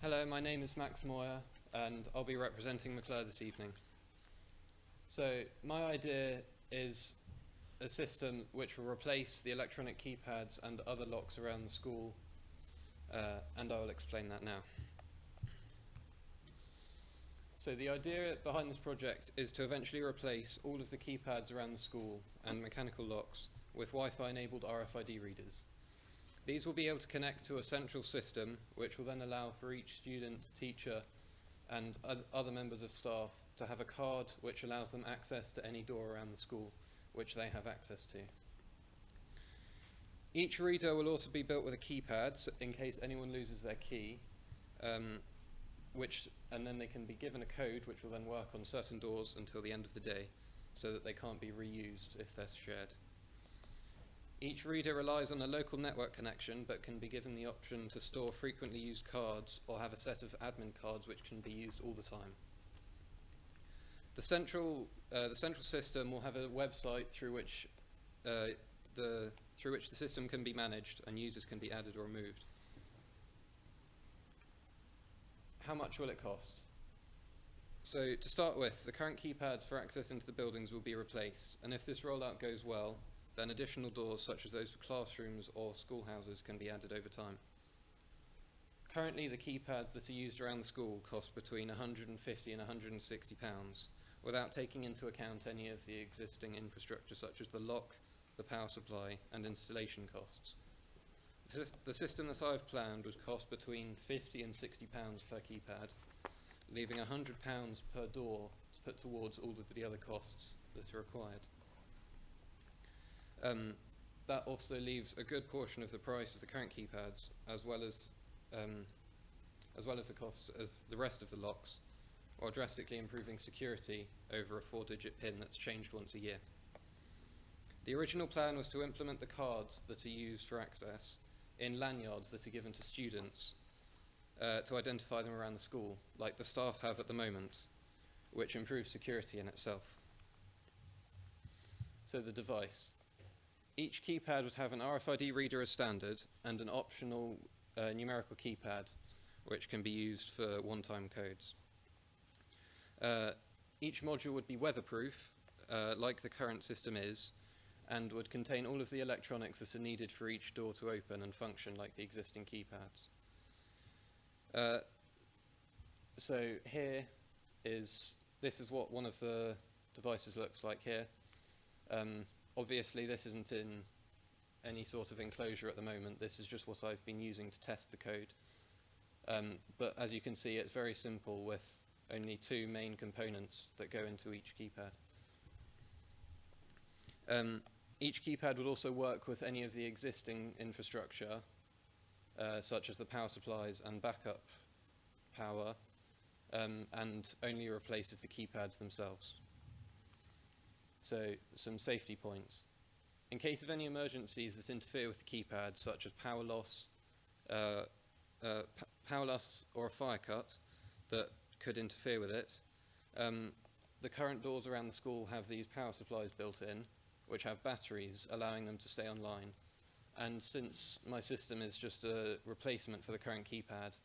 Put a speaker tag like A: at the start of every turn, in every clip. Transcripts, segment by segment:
A: Hello, my name is Max Moyer, and I'll be representing McClure this evening. So, my idea is a system which will replace the electronic keypads and other locks around the school, and I will explain that now. So the idea behind this project is to eventually replace all of the keypads around the school and mechanical locks with Wi-Fi enabled RFID readers. These will be able to connect to a central system, which will then allow for each student, teacher, and other members of staff to have a card which allows them access to any door around the school, which they have access to. Each reader will also be built with a keypad, so in case anyone loses their key, and then they can be given a code which will then work on certain doors until the end of the day, so that they can't be reused if they're shared. Each reader relies on a local network connection, but can be given the option to store frequently used cards or have a set of admin cards which can be used all the time. The central system will have a website through which the system can be managed and users can be added or removed. How much will it cost? So to start with, the current keypads for access into the buildings will be replaced, and if this rollout goes well, then additional doors such as those for classrooms or schoolhouses can be added over time. Currently, the keypads that are used around the school cost between £150 and £160, without taking into account any of the existing infrastructure such as the lock, the power supply, and installation costs. The system that I've planned would cost between £50 and £60 per keypad, leaving £100 per door to put towards all of the other costs that are required. That also leaves a good portion of the price of the current keypads, as well as the cost of the rest of the locks, while drastically improving security over a 4-digit PIN that's changed once a year. The original plan was to implement the cards that are used for access in lanyards that are given to students to identify them around the school, like the staff have at the moment, which improves security in itself. So the device. Each keypad would have an RFID reader as standard and an optional numerical keypad, which can be used for one-time codes. Each module would be weatherproof, like the current system is, and would contain all of the electronics that are needed for each door to open and function like the existing keypads. So this is what one of the devices looks like here. Obviously, this isn't in any sort of enclosure at the moment. This is just what I've been using to test the code. But as you can see, it's very simple with only 2 main components that go into each keypad. Each keypad would also work with any of the existing infrastructure, such as the power supplies and backup power, and only replaces the keypads themselves. So, some safety points. In case of any emergencies that interfere with the keypad, such as power loss or a fire cut that could interfere with it, the current doors around the school have these power supplies built in, which have batteries allowing them to stay online. And since my system is just a replacement for the current keypad,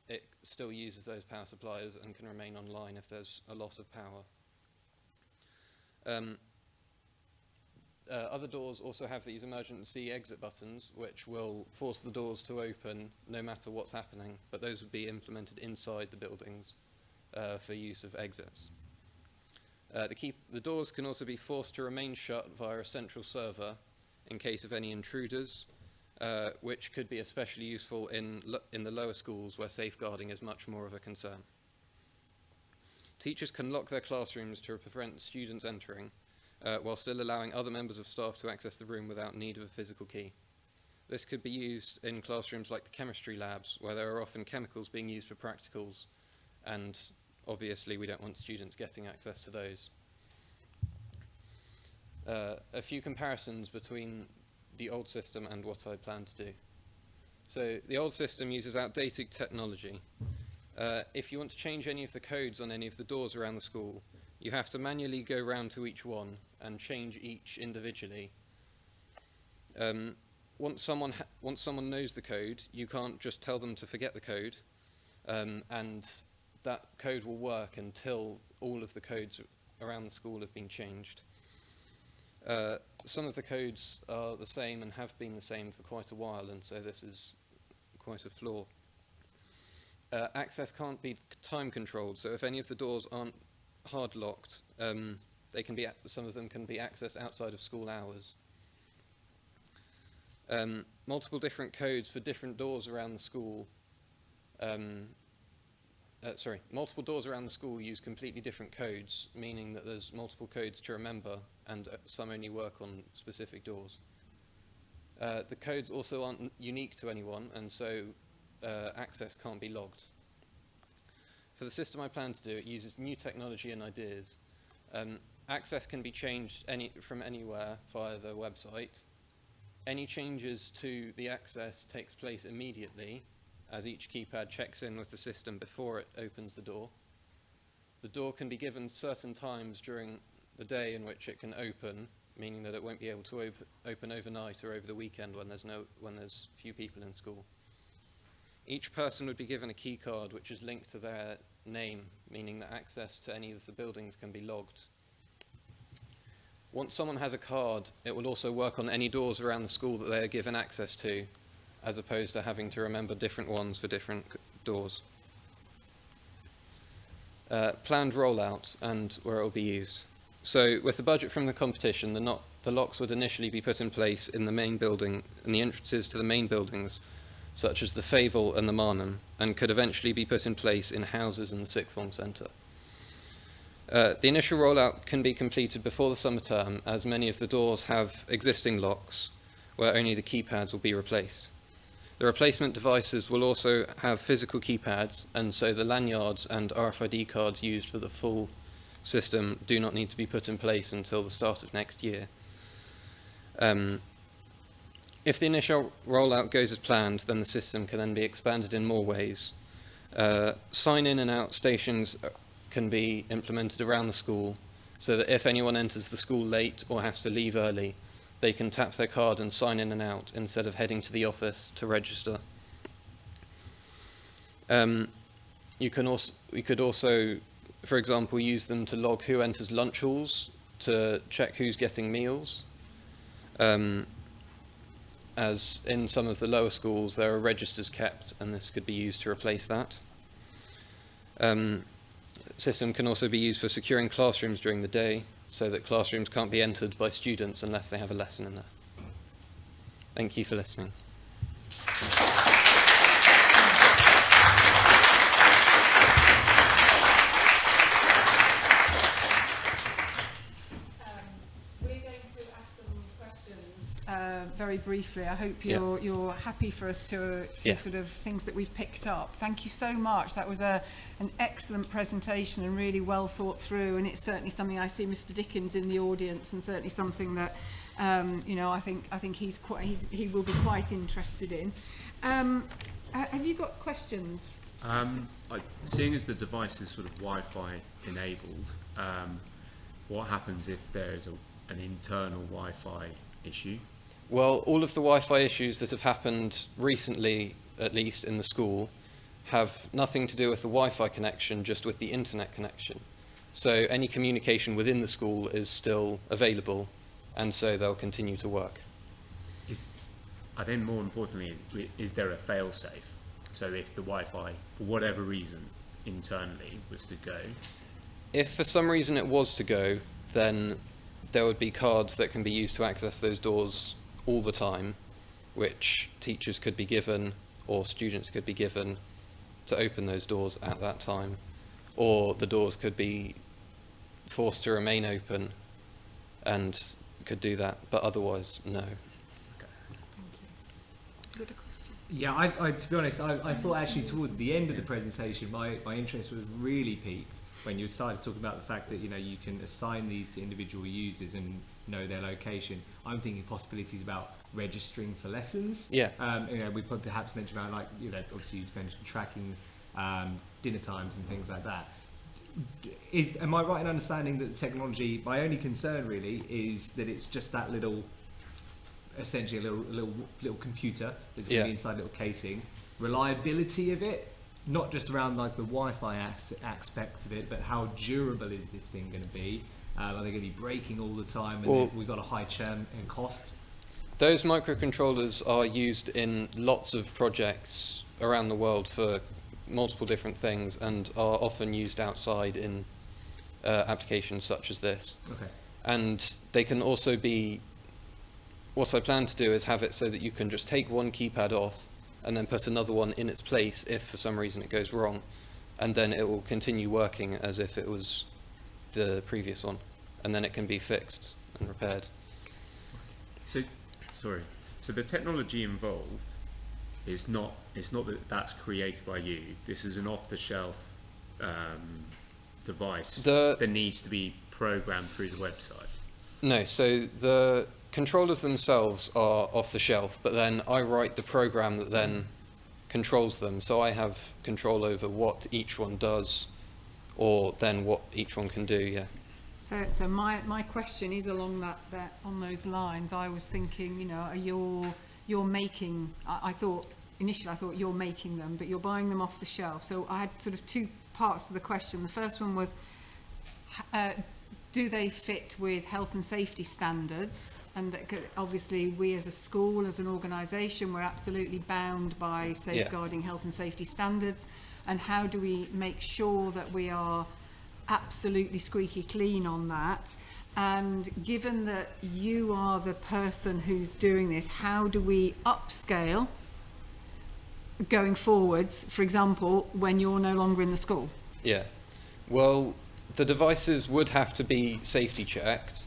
A: it still uses those power supplies and can remain online if there's a loss of power. Other doors also have these emergency exit buttons, which will force the doors to open no matter what's happening, but those would be implemented inside the buildings for use of exits. The doors can also be forced to remain shut via a central server in case of any intruders, which could be especially useful in the lower schools where safeguarding is much more of a concern. Teachers can lock their classrooms to prevent students entering, while still allowing other members of staff to access the room without need of a physical key. This could be used in classrooms like the chemistry labs, where there are often chemicals being used for practicals, and obviously we don't want students getting access to those. A few comparisons between the old system and what I plan to do. So the old system uses outdated technology. If you want to change any of the codes on any of the doors around the school, you have to manually go round to each one and change each individually. once someone knows the code, you can't just tell them to forget the code, and that code will work until all of the codes around the school have been changed. Some of the codes are the same and have been the same for quite a while, and so this is quite a flaw. Access can't be time controlled, so if any of the doors aren't hard locked, some of them can be accessed outside of school hours. Multiple different codes for different doors around the school. Multiple doors around the school use completely different codes, meaning that there's multiple codes to remember, and some only work on specific doors. The codes also aren't unique to anyone, and so access can't be logged. For the system I plan to do, it uses new technology and ideas. Access can be changed from anywhere via the website. Any changes to the access takes place immediately, as each keypad checks in with the system before it opens the door. The door can be given certain times during the day in which it can open, meaning that it won't be able to open overnight or over the weekend when there's few people in school. Each person would be given a key card which is linked to their name, meaning that access to any of the buildings can be logged. Once someone has a card, it will also work on any doors around the school that they are given access to, as opposed to having to remember different ones for different doors. Planned rollout and where it will be used. So with the budget from the competition, the locks would initially be put in place in the main building and the entrances to the main buildings, such as the Fayville and the Marnham, and could eventually be put in place in houses in the sixth form centre. The initial rollout can be completed before the summer term, as many of the doors have existing locks where only the keypads will be replaced. The replacement devices will also have physical keypads, and so the lanyards and RFID cards used for the full system do not need to be put in place until the start of next year. If the initial rollout goes as planned, then the system can then be expanded in more ways. Sign-in and out stations can be implemented around the school, so that if anyone enters the school late or has to leave early, they can tap their card and sign in and out instead of heading to the office to register. We could also, for example, use them to log who enters lunch halls, to check who's getting meals. As in some of the lower schools, there are registers kept, and this could be used to replace that. System can also be used for securing classrooms during the day, so that classrooms can't be entered by students unless they have a lesson in there. Thank you for listening.
B: Very briefly, I hope you're happy for us to sort of things that we've picked up. Thank you so much. That was an excellent presentation and really well thought through, and it's certainly something I see Mr. Dickens in the audience, and certainly something that I think he will be quite interested in. Have you got questions?
C: Seeing as the device is sort of Wi-Fi enabled, what happens if there is an internal Wi-Fi issue?
A: Well, all of the Wi-Fi issues that have happened recently, at least in the school, have nothing to do with the Wi-Fi connection, just with the internet connection. So any communication within the school is still available, and so they'll continue to work.
C: I think more importantly, is there a fail-safe? So if the Wi-Fi, for whatever reason, internally was to go?
A: If for some reason it was to go, then there would be cards that can be used to access those doors all the time, which teachers could be given or students could be given to open those doors at that time, or the doors could be forced to remain open and could do that, but otherwise, no.
B: Thank you. Good question.
D: Yeah, I to be honest, I thought actually towards the end of the presentation, my interest was really piqued when you started talking about the fact that you can assign these to individual users and know their location. I'm thinking possibilities about registering for lessons.
A: Yeah.
D: We could perhaps mention about obviously you mentioned tracking dinner times and things like that. Am I right in understanding that the technology, my only concern really is that it's just that little essentially a little computer that's going to be inside a little casing. Reliability of it, not just around like the Wi-Fi aspect of it, but how durable is this thing going to be? Are they going to be breaking all the time? And we've got a high churn and cost.
A: Those microcontrollers are used in lots of projects around the world for multiple different things, and are often used outside in applications such as this.
D: Okay.
A: And they can also be, what I plan to do is have it so that you can just take one keypad off and then put another one in its place if for some reason it goes wrong, and then it will continue working as if it was the previous one, and then it can be fixed and repaired.
C: So the technology involved is not that that's created by you. This is an off-the-shelf device that needs to be programmed through the website.
A: No, so the controllers themselves are off the shelf, but then I write the program that then controls them. So I have control over what each one does, or then what each one can do. Yeah.
B: So my question is along that on those lines. I was thinking, you know, you're making. I thought initially you're making them, but you're buying them off the shelf. So I had sort of two parts to the question. The first one was, do they fit with health and safety standards? And that obviously we as a school, as an organisation, we're absolutely bound by safeguarding health and safety standards. And how do we make sure that we are absolutely squeaky clean on that? And given that you are the person who's doing this, how do we upscale going forwards, for example, when you're no longer in the school?
A: Yeah. Well, the devices would have to be safety checked,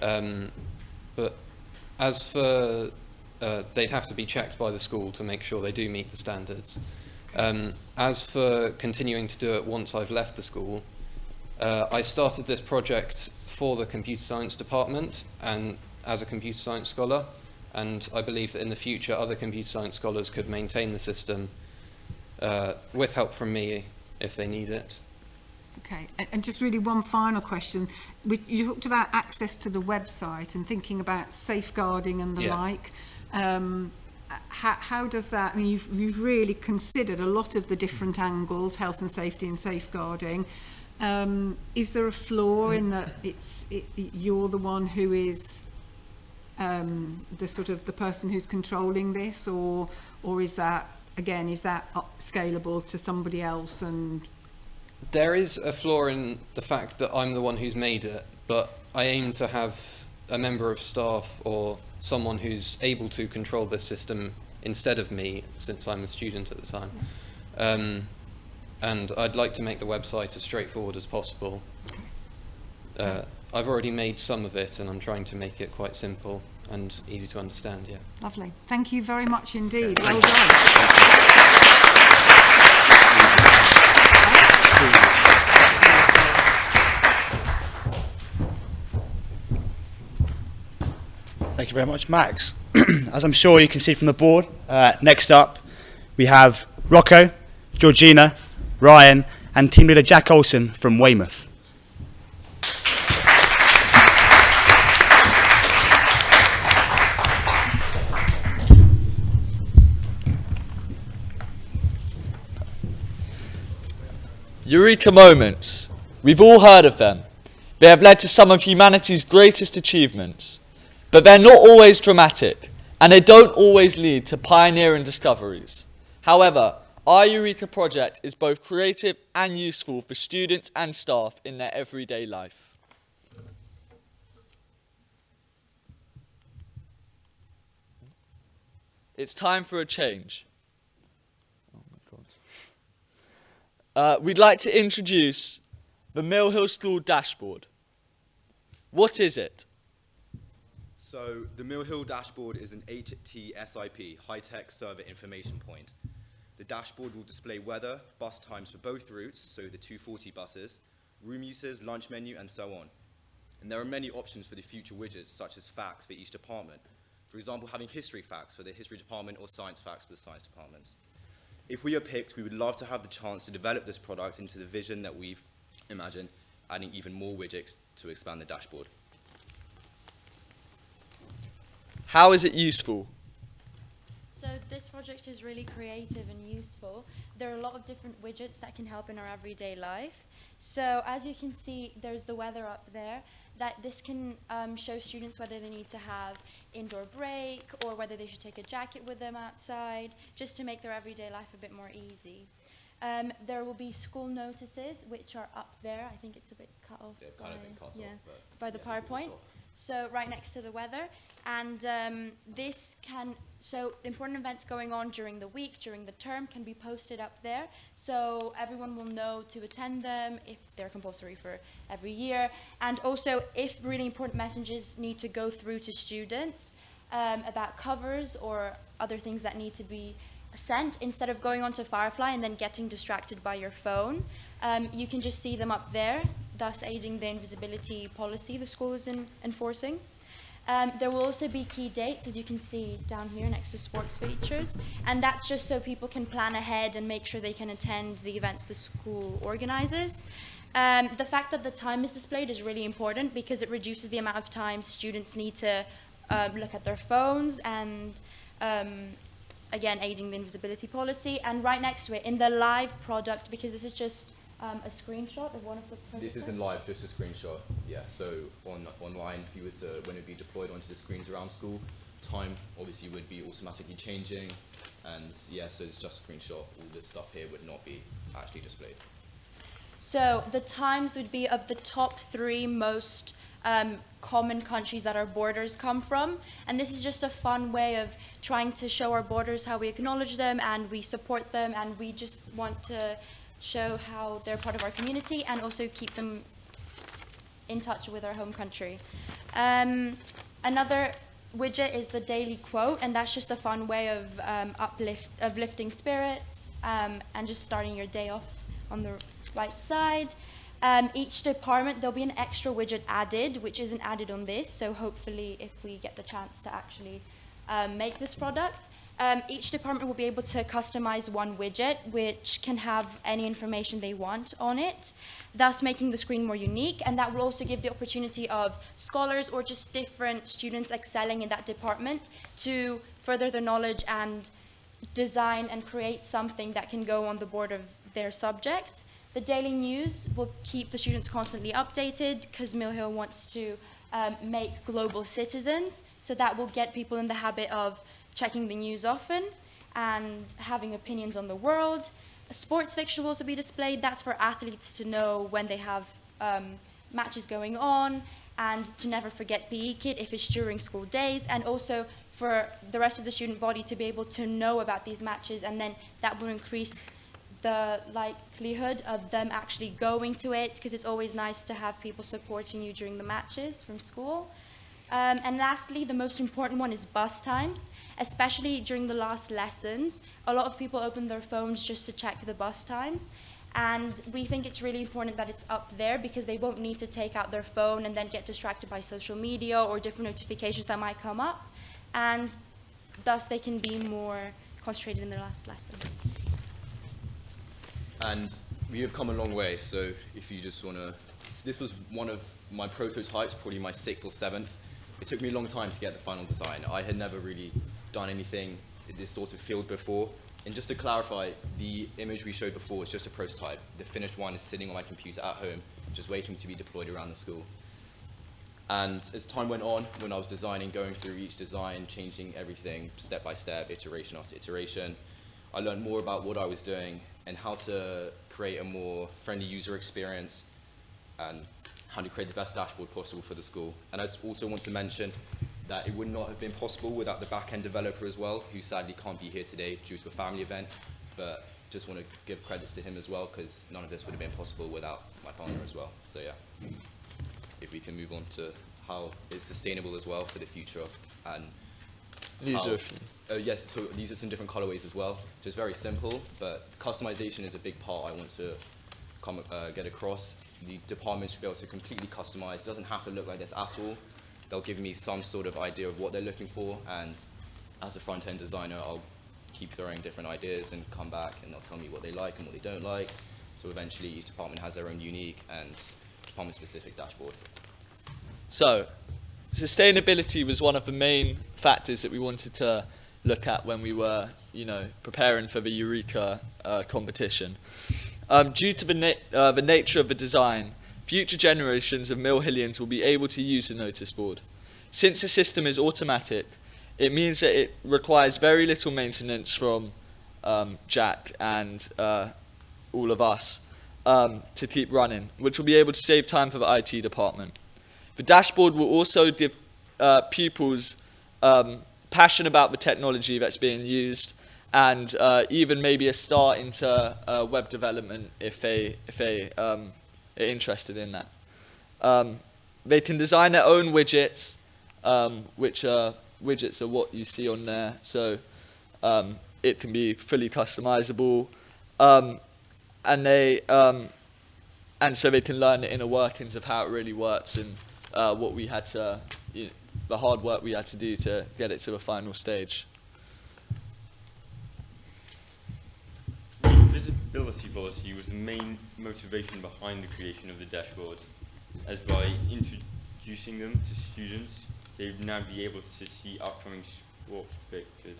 A: but as for they'd have to be checked by the school to make sure they do meet the standards. As for continuing to do it once I've left the school, I started this project for the computer science department and as a computer science scholar, and I believe that in the future other computer science scholars could maintain the system with help from me if they need it.
B: Okay, and just really one final question. You talked about access to the website and thinking about safeguarding and the like. How does that, I mean, you've really considered a lot of the different angles, health and safety and safeguarding. Is there a flaw in that you're the one who is the sort of the person who's controlling this, or is that, again, is that scalable to somebody else? And
A: there is a flaw in the fact that I'm the one who's made it, but I aim to have a member of staff or someone who's able to control this system instead of me, since I'm a student at the time. And I'd like to make the website as straightforward as possible. I've already made some of it, and I'm trying to make it quite simple and easy to understand. Yeah. Lovely.
B: Thank you very much indeed. Well done.
E: Thank you very much, Max. As I'm sure you can see from the board, next up we have Rocco, Georgina, Ryan, and team leader Jack Olsen from Weymouth.
F: Eureka moments. We've all heard of them. They have led to some of humanity's greatest achievements. But they're not always dramatic, and they don't always lead to pioneering discoveries. However, our Eureka project is both creative and useful for students and staff in their everyday life. It's time for a change. Oh my God. We'd like to introduce the Mill Hill School dashboard. What is it?
G: So the Mill Hill dashboard is an HTSIP, high-tech server information point. The dashboard will display weather, bus times for both routes, so the 240 buses, room uses, lunch menu, and so on. And there are many options for the future widgets, such as facts for each department. For example, having history facts for the history department or science facts for the science departments. If we are picked, we would love to have the chance to develop this product into the vision that we've imagined, adding even more widgets to expand the dashboard.
F: How is it useful?
H: So this project is really creative and useful. There are a lot of different widgets that can help in our everyday life. So as you can see, there's the weather up there. That this can show students whether they need to have indoor break or whether they should take a jacket with them outside, just to make their everyday life a bit more easy. There will be school notices, which are up there. I think it's a bit cut off by the PowerPoint. So right next to the weather. And so important events going on during the week, during the term, can be posted up there. So everyone will know to attend them if they're compulsory for every year. And also if really important messages need to go through to students about covers or other things that need to be sent, instead of going onto Firefly and then getting distracted by your phone, you can just see them up there, thus aiding the invisibility policy the school is enforcing. There will also be key dates, as you can see down here next to sports features, and that's just so people can plan ahead and make sure they can attend the events the school organizes. The fact that the time is displayed is really important because it reduces the amount of time students need to look at their phones and again, aiding the invisibility policy. And right next to it, in the live product, because this is just a screenshot of one of the prototypes.
G: This isn't live, just a screenshot. Yeah, so online, if you were to, when it would be deployed onto the screens around school, time obviously would be automatically changing. And yeah, so it's just a screenshot. All this stuff here would not be actually displayed.
H: So the times would be of the top 3 most common countries that our borders come from, and this is just a fun way of trying to show our borders how we acknowledge them and we support them, and we just want to show how they're part of our community and also keep them in touch with our home country. Another widget is the daily quote, and that's just a fun way of lifting spirits and just starting your day off on the right side. Each department, there'll be an extra widget added, which isn't added on this, so hopefully if we get the chance to actually make this product, each department will be able to customize one widget, which can have any information they want on it, thus making the screen more unique, and that will also give the opportunity of scholars or just different students excelling in that department to further their knowledge and design and create something that can go on the board of their subject. The daily news will keep the students constantly updated because Mill Hill wants to make global citizens, so that will get people in the habit of checking the news often and having opinions on the world. A sports fiction will also be displayed. That's for athletes to know when they have matches going on and to never forget PE kit if it's during school days, and also for the rest of the student body to be able to know about these matches, and then that will increase the likelihood of them actually going to it, because it's always nice to have people supporting you during the matches from school. And lastly, the most important one is bus times, especially during the last lessons. A lot of people open their phones just to check the bus times, and we think it's really important that it's up there because they won't need to take out their phone and then get distracted by social media or different notifications that might come up, and thus they can be more concentrated in their last lesson.
G: And we have come a long way, so if you just want to... This was one of my prototypes, probably my 6th or 7th. It took me a long time to get the final design. I had never really done anything in this sort of field before. And just to clarify, the image we showed before is just a prototype. The finished one is sitting on my computer at home, just waiting to be deployed around the school. And as time went on, when I was designing, going through each design, changing everything step by step, iteration after iteration, I learned more about what I was doing and how to create a more friendly user experience and how to create the best dashboard possible for the school. And I also want to mention that it would not have been possible without the back-end developer as well, who sadly can't be here today due to a family event, but just want to give credits to him as well, because none of this would have been possible without my partner as well. So yeah, if we can move on to how it's sustainable as well for the future. And yes, so these are some different colorways as well, just very simple, but customization is a big part I want to get across. The departments should be able to completely customize. It doesn't have to look like this at all. They'll give me some sort of idea of what they're looking for, and as a front-end designer, I'll keep throwing different ideas and come back and they'll tell me what they like and what they don't like. So eventually each department has their own unique and department-specific dashboard.
F: So, sustainability was one of the main factors that we wanted to look at when we were, preparing for the Eureka competition. Due to the nature of the design, future generations of Mill Hillians will be able to use the notice board. Since the system is automatic, it means that it requires very little maintenance from Jack and all of us to keep running, which will be able to save time for the IT department. The dashboard will also give pupils passion about the technology that's being used, and even maybe a start into web development if they are interested in that. They can design their own widgets, which widgets are what you see on there. So it can be fully customizable, and so they can learn the inner workings of how it really works and what we had to, the hard work we had to do to get it to the final stage.
I: Visibility policy was the main motivation behind the creation of the dashboard, as by introducing them to students, they would now be able to see upcoming sports fixtures.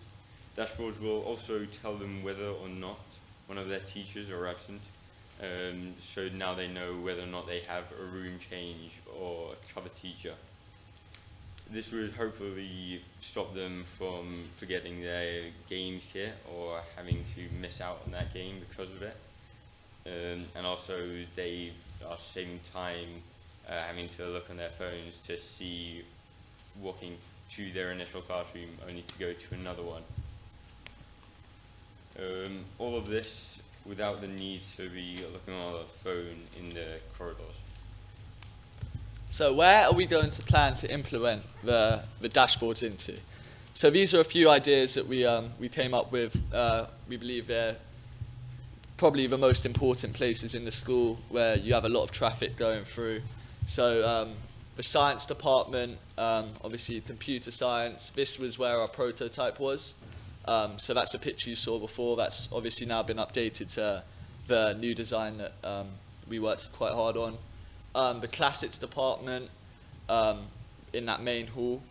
I: Dashboards will also tell them whether or not one of their teachers are absent, so now they know whether or not they have a room change or a cover teacher. This would hopefully stop them from forgetting their games kit or having to miss out on that game because of it. And also they are saving time having to look on their phones to see walking to their initial classroom only to go to another one. All of this without the need to be looking on a phone in the corridors.
F: So where are we going to plan to implement the dashboards into? So these are a few ideas that we came up with. We believe they're probably the most important places in the school where you have a lot of traffic going through. So the science department, obviously computer science, this was where our prototype was. So that's a picture you saw before. That's obviously now been updated to the new design that we worked quite hard on. The classics department in that main hall,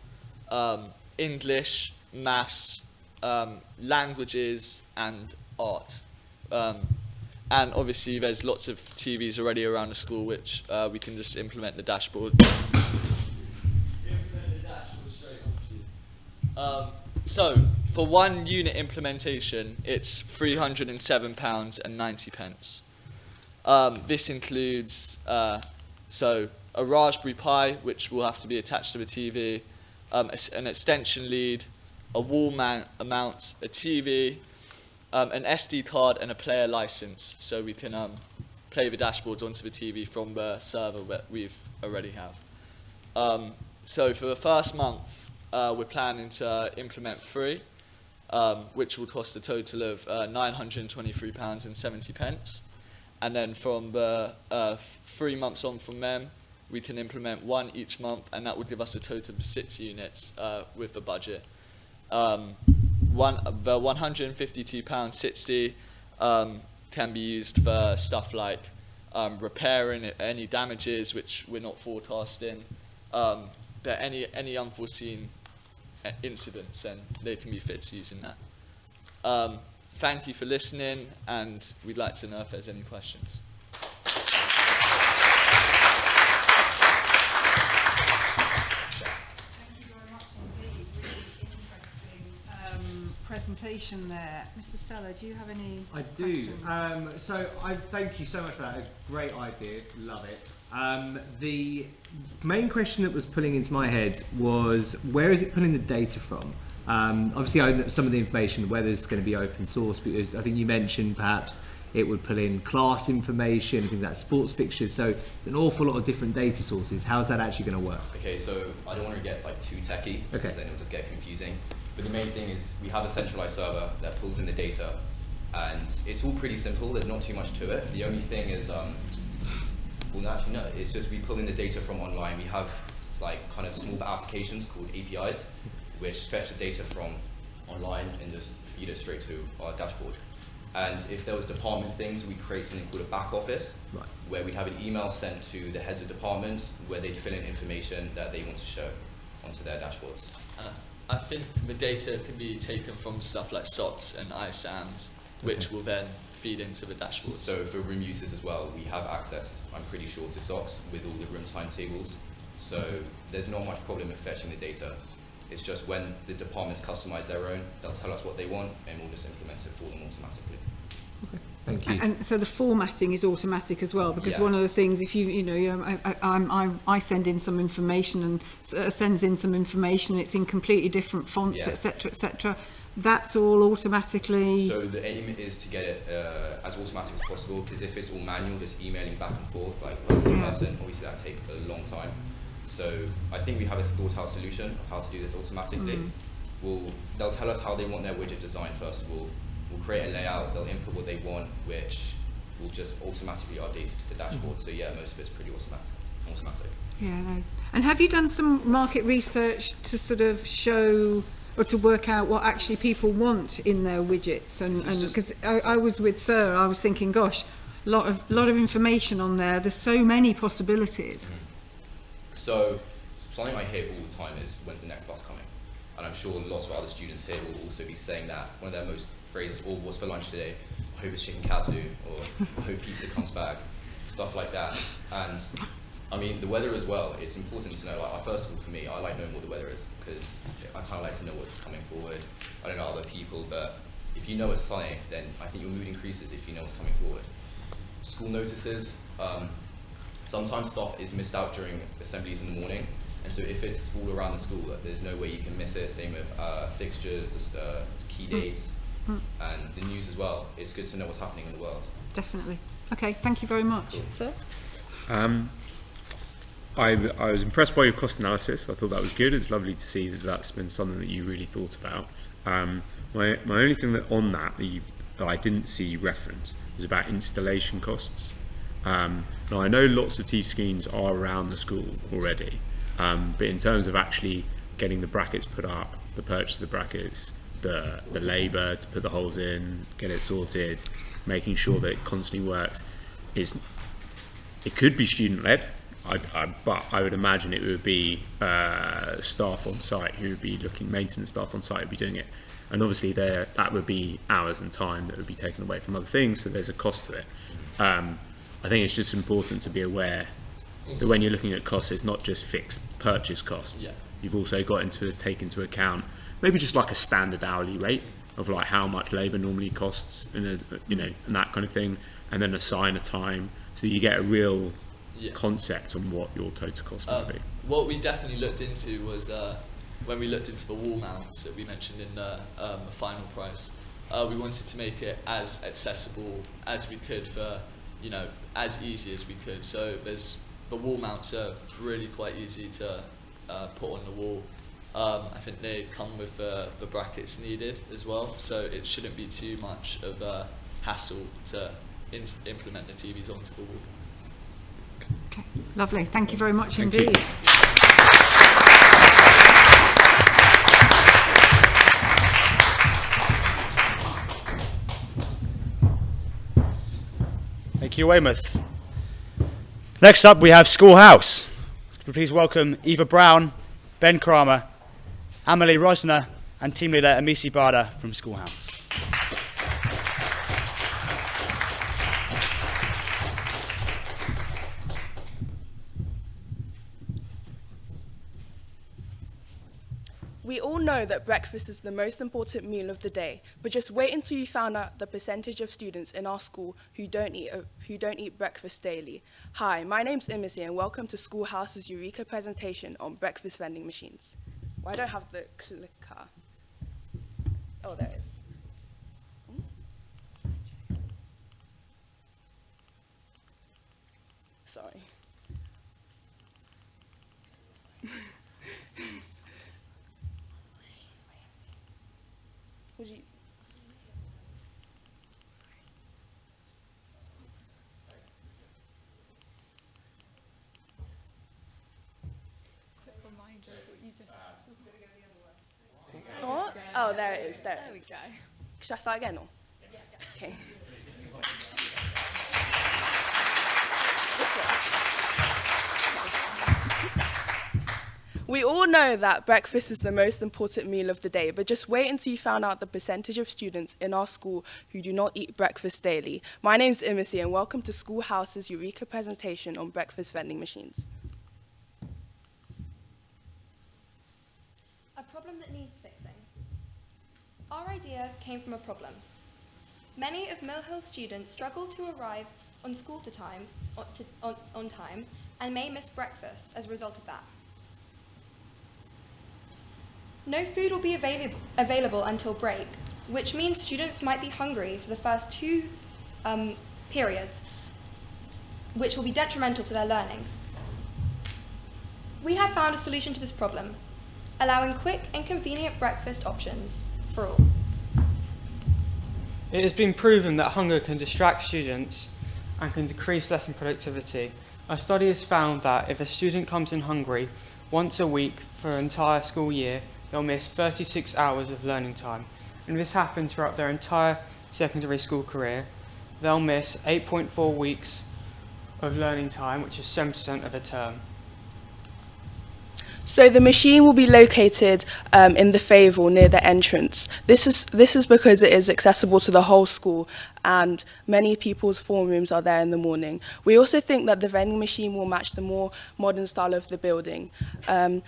F: English, maths, languages and art. And obviously there's lots of TVs already around the school which we can just implement the dashboard. So for one unit implementation it's £307.90. This includes so a Raspberry Pi, which will have to be attached to the TV, an extension lead, a wall mount, a TV, an SD card and a player license, so we can play the dashboards onto the TV from the server that we've already have. So for the first month, we're planning to implement 3, which will cost a total of £923.70. And then from the 3 months on from them, we can implement 1 each month, and that would give us a total of 6 units with the budget. The £152.60 can be used for stuff like repairing any damages which we're not forecasting, but any unforeseen incidents, and they can be fixed using that. Thank you for listening, and we'd like to know if there's any questions.
B: Thank you very much indeed. Really interesting presentation there. Mr. Seller, do you have any questions?
D: So I thank you so much for that. A great idea. Love it. The main question that was pulling into my head was, where is it pulling the data from? Obviously, I know some of the information, whether it's going to be open source, because I think you mentioned perhaps it would pull in class information, things like sports fixtures, so an awful lot of different data sources. How's that actually going to work?
G: Okay, so I don't want to get too techy, because then it'll just get confusing. But the main thing is we have a centralized server that pulls in the data, and it's all pretty simple. There's not too much to it. The only thing is, it's just we pull in the data from online. We have kind of small applications called APIs, which fetch the data from online and just feed it straight to our dashboard. And if there was department things, we create something called a back office, where we'd have an email sent to the heads of departments where they'd fill in information that they want to show onto their dashboards.
F: I think the data can be taken from stuff like SOCs and ISAMs, which will then feed into the dashboard.
G: So for room users as well, we have access, I'm pretty sure, to SOCs with all the room timetables. So there's not much problem in fetching the data. It's just when the departments customize their own, they'll tell us what they want and we'll just implement it for them automatically.
D: Okay, thank you.
B: And so the formatting is automatic as well, because
G: Yeah.
B: one of the things, if I send in some information and sends in some information, it's in completely different fonts,
G: Yeah.
B: etc., etc. That's all automatically.
G: So the aim is to get it as automatic as possible, because if it's all manual, just emailing back and forth, like person to person, obviously that takes a long time. So I think we have a thought out solution of how to do this automatically. They'll tell us how they want their widget designed first of all. We'll create a layout, they'll input what they want, which will just automatically update to the dashboard. So yeah, most of it's pretty automatic.
B: Yeah, no. And have you done some market research to sort of show or to work out what actually people want in their widgets? And because I was with Sir, I was thinking, gosh, lot of information on there. There's so many possibilities.
G: So something I hear all the time is, when's the next bus coming? And I'm sure lots of other students here will also be saying that. One of their most phrases, or what's for lunch today? I hope it's chicken katsu, or I hope pizza comes back, stuff like that. And I mean, the weather as well, it's important to know, like, first of all for me, I like knowing what the weather is, because I kind of like to know what's coming forward. I don't know other people, but if you know it's sunny, then I think your mood increases if you know what's coming forward. School notices, sometimes stuff is missed out during assemblies in the morning, and so if it's all around the school, there's no way you can miss it. Same with fixtures, key dates, and the news as well. It's good to know what's happening in the world.
B: Definitely. Okay, thank you very much.
G: Cool.
B: Sir?
C: I was impressed by your cost analysis. I thought that was good. It's lovely to see that that's been something that you really thought about. My only thing on that I didn't see reference was about installation costs. Now I know lots of TV screens are around the school already, but in terms of actually getting the brackets put up, the purchase of the brackets, the labour to put the holes in, get it sorted, making sure that it constantly works, it could be student led. But I would imagine it would be staff on site who would be maintenance staff on site would be doing it. And obviously that would be hours and time that would be taken away from other things, so there's a cost to it. I think it's just important to be aware that when you're looking at costs, it's not just fixed purchase costs. Yeah. You've also got to take into account maybe just like a standard hourly rate of like how much labour normally costs, and that kind of thing, and then assign a time so that you get a real concept on what your total cost might be.
F: What we definitely looked into was when we looked into the wall mounts that we mentioned in the final price, we wanted to make it as accessible as we could for, as easy as we could. So the wall mounts are really quite easy to put on the wall. I think they come with the brackets needed as well, so it shouldn't be too much of a hassle to implement the TVs onto the wall.
B: Okay, lovely. Thank you very much
C: Thank
B: indeed.
C: you.
E: Thank you, Weymouth. Next up, we have Schoolhouse. Please welcome Eva Brown, Ben Kramer, Amelie Rosner, and team leader Amisi Bada from Schoolhouse.
J: We all know that breakfast is the most important meal of the day, but just wait until you found out the percentage of students in our school who don't eat breakfast daily. Hi, my name's Imisi, and welcome to Schoolhouse's Eureka presentation on breakfast vending machines. Well, I don't have the clicker. Oh, there it is. Sorry. Would you?
K: Quick reminder of what you just
J: What? Oh, there it is. There
K: we go.
J: Should I start again? Or? Okay. We all know that breakfast is the most important meal of the day, but just wait until you found out the percentage of students in our school who do not eat breakfast daily. My name's Imisi, and welcome to Schoolhouse's Eureka presentation on breakfast vending machines.
H: A problem that needs fixing. Our idea came from a problem. Many of Mill Hill students struggle to arrive on school on time and may miss breakfast as a result of that. No food will be available until break, which means students might be hungry for the first two periods, which will be detrimental to their learning. We have found a solution to this problem, allowing quick and convenient breakfast options for all.
L: It has been proven that hunger can distract students and can decrease lesson productivity. A study has found that if a student comes in hungry once a week for an entire school year, they'll miss 36 hours of learning time. And if this happens throughout their entire secondary school career, they'll miss 8.4 weeks of learning time, which is 7% of a term.
J: So the machine will be located in the Fayval near the entrance. This is because it is accessible to the whole school and many people's form rooms are there in the morning. We also think that the vending machine will match the more modern style of the building. And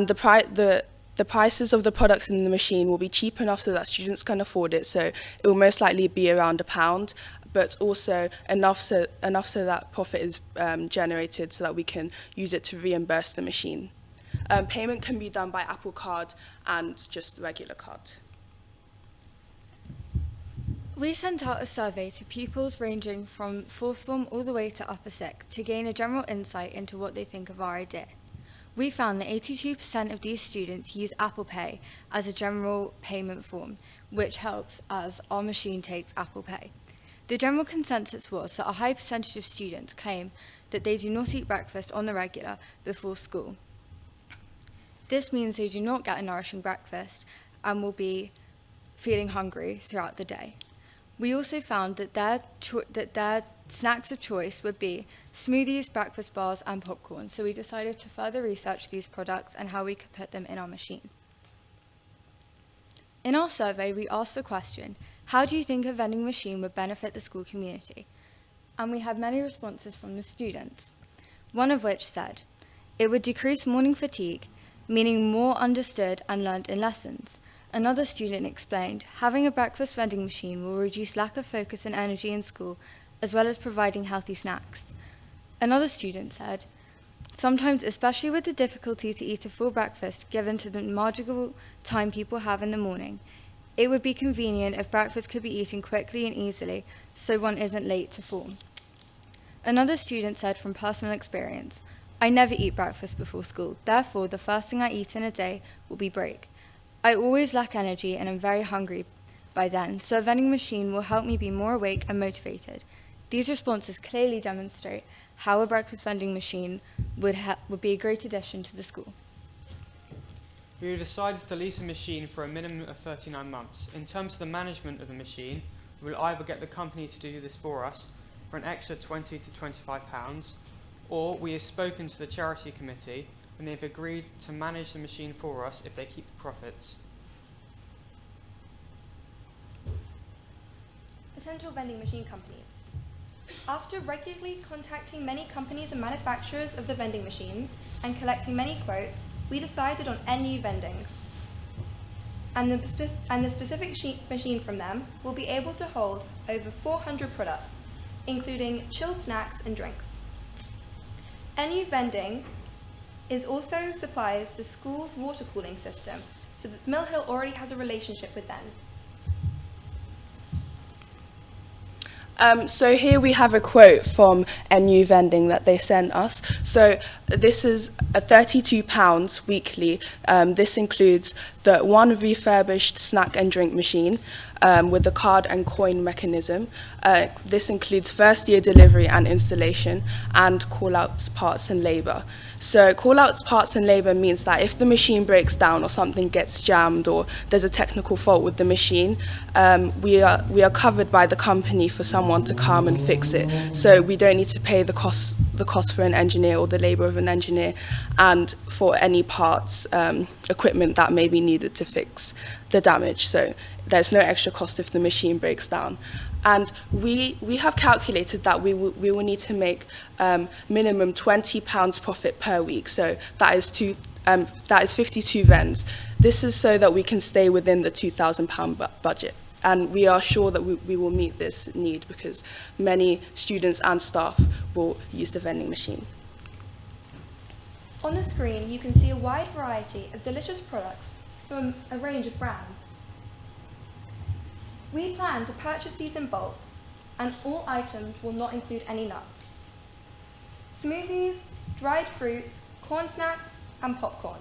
J: the prices of the products in the machine will be cheap enough so that students can afford it. So it will most likely be around £1, but also enough so that profit is generated so that we can use it to reimburse the machine. Payment can be done by Apple Card and just regular card.
K: We sent out a survey to pupils ranging from 4th form all the way to upper 6th to gain a general insight into what they think of our idea. We found that 82% of these students use Apple Pay as a general payment form, which helps as our machine takes Apple Pay. The general consensus was that a high percentage of students claim that they do not eat breakfast on the regular before school. This means they do not get a nourishing breakfast and will be feeling hungry throughout the day. We also found that their snacks of choice would be smoothies, breakfast bars and popcorn, so we decided to further research these products and how we could put them in our machine. In our survey, we asked the question, how do you think a vending machine would benefit the school community? And we had many responses from the students, one of which said, it would decrease morning fatigue, meaning more understood and learned in lessons. Another student explained, having a breakfast vending machine will reduce lack of focus and energy in school, as well as providing healthy snacks. Another student said, sometimes, especially with the difficulty to eat a full breakfast given to the marginal time people have in the morning, it would be convenient if breakfast could be eaten quickly and easily, so one isn't late to form. Another student said from personal experience, I never eat breakfast before school, therefore the first thing I eat in a day will be break. I always lack energy and am very hungry by then, so a vending machine will help me be more awake and motivated. These responses clearly demonstrate how a breakfast vending machine would be a great addition to the school.
L: We decided to lease a machine for a minimum of 39 months. In terms of the management of the machine, we will either get the company to do this for us for an extra £20 to £25, or we have spoken to the charity committee and they've agreed to manage the machine for us if they keep the profits.
H: Potential vending machine companies. After regularly contacting many companies and manufacturers of the vending machines and collecting many quotes, we decided on NU Vending. And the specific machine from them will be able to hold over 400 products, including chilled snacks and drinks. NU Vending also supplies the school's water cooling system, so that Mill Hill already has a relationship with them.
J: So here we have a quote from NU Vending that they sent us. So this is a £32 weekly. This includes the one refurbished snack and drink machine with the card and coin mechanism. This includes first year delivery and installation and call-outs, parts and labour. So call-outs, parts and labour means that if the machine breaks down or something gets jammed or there's a technical fault with the machine, we are covered by the company for someone to come and fix it. So we don't need to pay the cost the cost for an engineer or the labour of an engineer, and for any parts, equipment that may be needed to fix the damage. So there's no extra cost if the machine breaks down. And we have calculated that we will need to make minimum £20 profit per week. So that is 52 vends. This is so that we can stay within the £2,000 budget. And we are sure that we will meet this need because many students and staff will use the vending machine.
K: On the screen, you can see a wide variety of delicious products from a range of brands. We plan to purchase these in bulks, and all items will not include any nuts. Smoothies, dried fruits, corn snacks, and popcorn.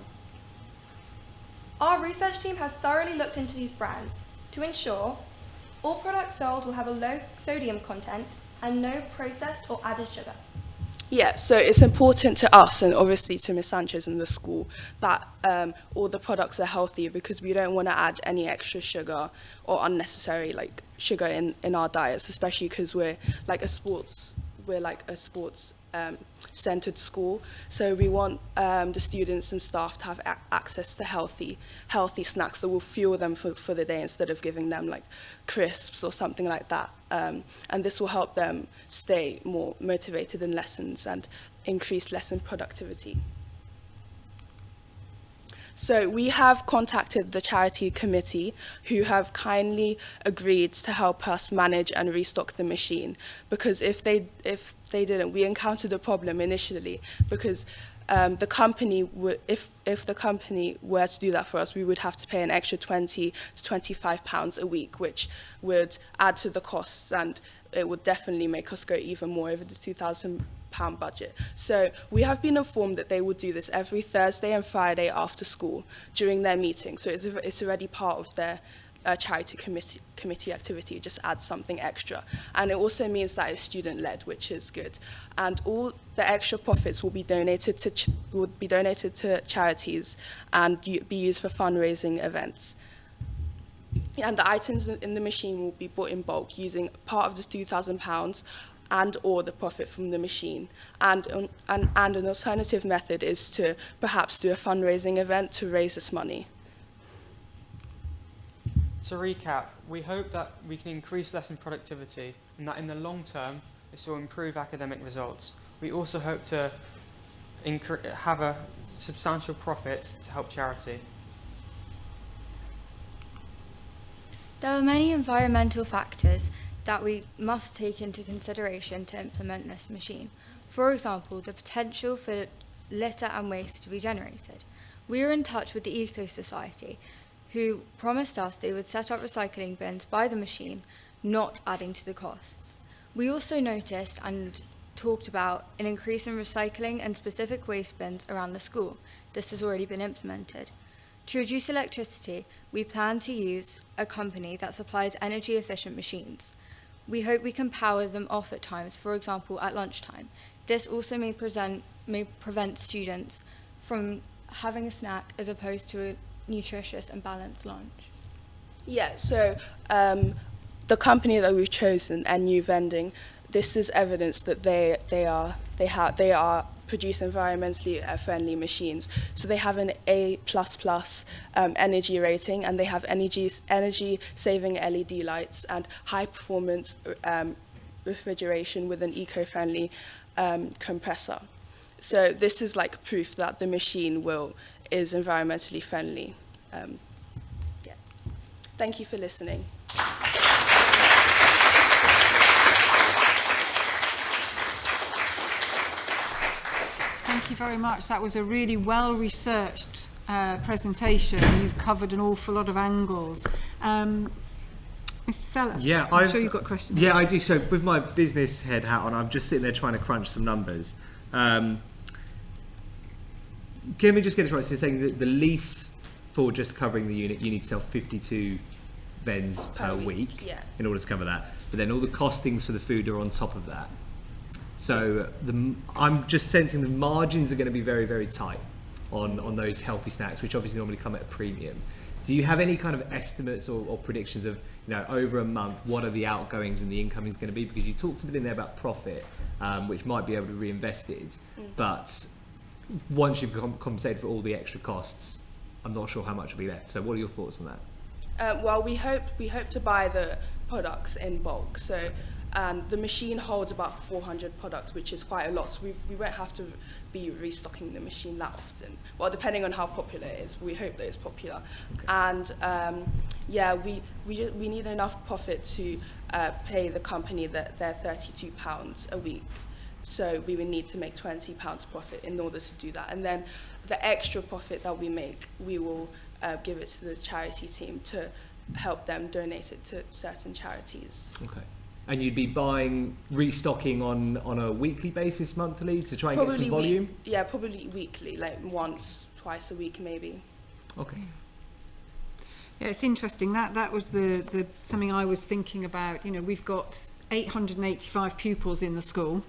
K: Our research team has thoroughly looked into these brands to ensure all products sold will have a low sodium content and no processed or added sugar.
J: Yeah, so it's important to us and obviously to Ms. Sanchez and the school that all the products are healthy, because we don't want to add any extra sugar or unnecessary sugar in our diets, especially because we're like a sports centered school. So we want the students and staff to have access to healthy snacks that will fuel them for the day, instead of giving them like crisps or something like that. And this will help them stay more motivated in lessons and increase lesson productivity. So we have contacted the charity committee, who have kindly agreed to help us manage and restock the machine, because if they didn't, we encountered a problem initially, because the company would, if the company were to do that for us, we would have to pay an extra £20 to £25 a week, which would add to the costs, and it would definitely make us go even more over the £2,000 budget. So we have been informed that they will do this every Thursday and Friday after school during their meeting. So it's already part of their charity committee activity. Just add something extra, and it also means that it's student-led, which is good. And all the extra profits will be donated to charities and be used for fundraising events. And the items in the machine will be bought in bulk using part of the £2,000 and or the profit from the machine. And an alternative method is to perhaps do a fundraising event to raise this money.
L: To recap, we hope that we can increase lesson productivity and that in the long term this will improve academic results. We also hope to have a substantial profit to help charity.
K: There are many environmental factors that we must take into consideration to implement this machine. For example, the potential for litter and waste to be generated. We are in touch with the Eco Society, who promised us they would set up recycling bins by the machine, not adding to the costs. We also noticed and talked about an increase in recycling and specific waste bins around the school. This has already been implemented. To reduce electricity, we plan to use a company that supplies energy-efficient machines. We hope we can power them off at times, for example, at lunchtime. This also may prevent students from having a snack as opposed to a nutritious and balanced lunch.
J: Yeah, so the company that we've chosen, NU Vending, this is evidence that they are produce environmentally friendly machines. So they have an A++ energy rating, and they have energy saving LED lights and high performance refrigeration with an eco-friendly compressor. So this is like proof that the machine is environmentally friendly. Yeah. Thank you for listening.
B: Thank you very much. That was a really well-researched presentation. You've covered an awful lot of angles. Mr. Seller,
D: yeah,
B: I'm sure you've got questions.
D: Yeah, I do. So with my business head hat on, I'm just sitting there trying to crunch some numbers. Can we just get it right? So you're saying that the lease for just covering the unit, you need to sell 52 vends per week
J: yeah,
D: in order to cover that. But then all the costings for the food are on top of that. So I'm just sensing the margins are going to be very, very tight on those healthy snacks, which obviously normally come at a premium. Do you have any kind of estimates or predictions of, over a month, what are the outgoings and the incomings going to be? Because you talked a bit in there about profit, which might be able to be reinvested, but once you've compensated for all the extra costs, I'm not sure how much will be left. So what are your thoughts on that?
J: Well, we hope to buy the products in bulk. So the machine holds about 400 products, which is quite a lot. So we won't have to be restocking the machine that often. Well, depending on how popular it is, we hope that it's popular. Okay. And we need enough profit to pay the company their £32 a week. So we would need to make £20 profit in order to do that. And then the extra profit that we make, we will give it to the charity team to help them donate it to certain charities.
D: Okay. And you'd be restocking on a weekly basis, monthly, to try and get some volume?
J: Probably weekly, like once, twice a week maybe.
D: Okay.
B: Yeah, it's interesting. That was the something I was thinking about. We've got 885 pupils in the school.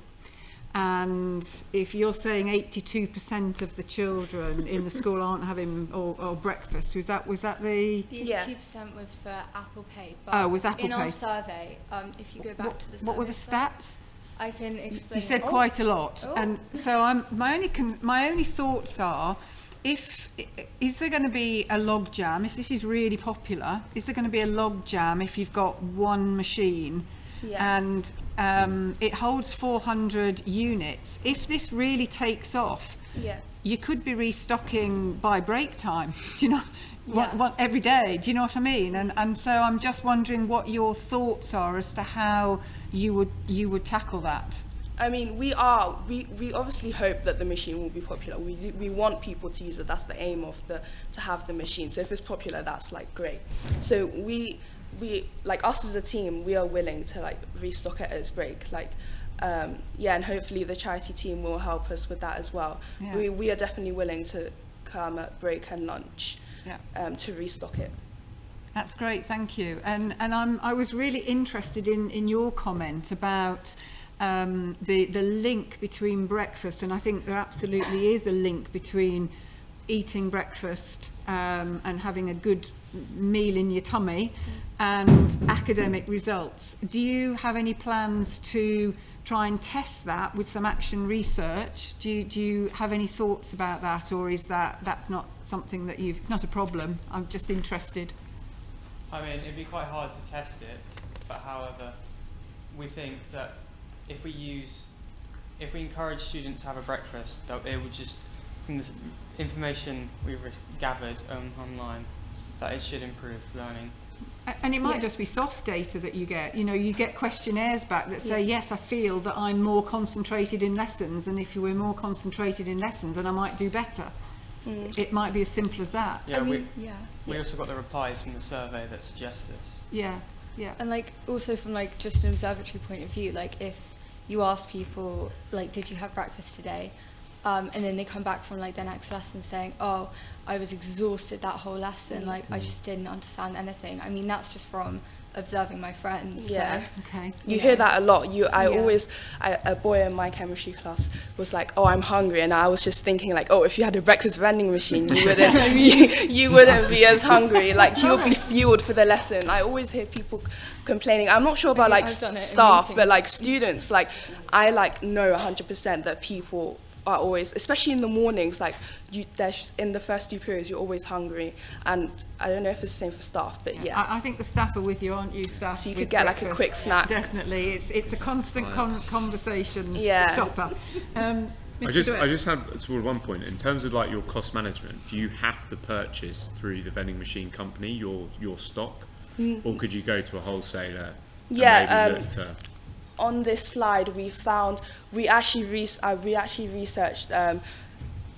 B: And if you're saying 82% of the children in the school aren't having or breakfast, was that the?
K: The 82% was for Apple Pay.
B: But was Apple Pay?
K: In our survey, if you go back to the survey.
B: What were the stats?
K: I can explain.
B: You said quite a lot, and so my only thoughts are, is there going to be a log jam if this is really popular? Is there going to be a log jam if you've got one machine? Yeah. And it holds 400 units. If this really takes off, you could be restocking by break time. Do you know? Every day. Do you know what I mean? And so I'm just wondering what your thoughts are as to how you would tackle that.
J: I mean, we obviously hope that the machine will be popular. We want people to use it. That's the aim of to have the machine. So if it's popular, that's like great. So we like us as a team, we are willing to like restock it at its break, and hopefully the charity team will help us with that as well. We are definitely willing to come at break and lunch to restock it.
B: That's great, thank you. And I was really interested in your comment about the link between breakfast, and I think there absolutely is a link between eating breakfast and having a good meal in your tummy and academic results. Do you have any plans to try and test that with some action research? Do you have any thoughts about that, or is that's not something that it's not a problem? I'm just interested.
L: I mean, it'd be quite hard to test it, but however, we think that if we encourage students to have a breakfast, that it would just, from the information we've gathered online, that it should improve learning.
B: And it might just be soft data that you get. You get questionnaires back that say, yes, I feel that I'm more concentrated in lessons, and if you were more concentrated in lessons, then I might do better. It might be as simple as that.
L: Yeah, we also got the replies from the survey that suggest this.
B: Yeah.
K: And also from just an observatory point of view, if you ask people, did you have breakfast today? And then they come back from their next lesson saying, oh, I was exhausted that whole lesson, I just didn't understand anything. I mean, that's just from observing my friends.
J: Yeah.
K: So.
B: Okay.
J: You hear that a lot. A boy in my chemistry class was like, oh, I'm hungry, and I was just thinking if you had a breakfast vending machine, you wouldn't you wouldn't be as hungry. You would be fueled for the lesson. I always hear people complaining. I'm not sure about staff, but students. I know 100% that people are always, especially in the mornings, in the first 2 periods, you're always hungry, and I don't know if it's the same for staff, but yeah.
B: I think the staff are with you, aren't you, staff?
J: So you could get
B: breakfast.
J: a quick snack.
B: Definitely, it's a constant conversation stopper.
C: I just had sort of one point in terms of your cost management. Do you have to purchase through the vending machine company your stock, or could you go to a wholesaler? And maybe look to
J: on this slide, we actually researched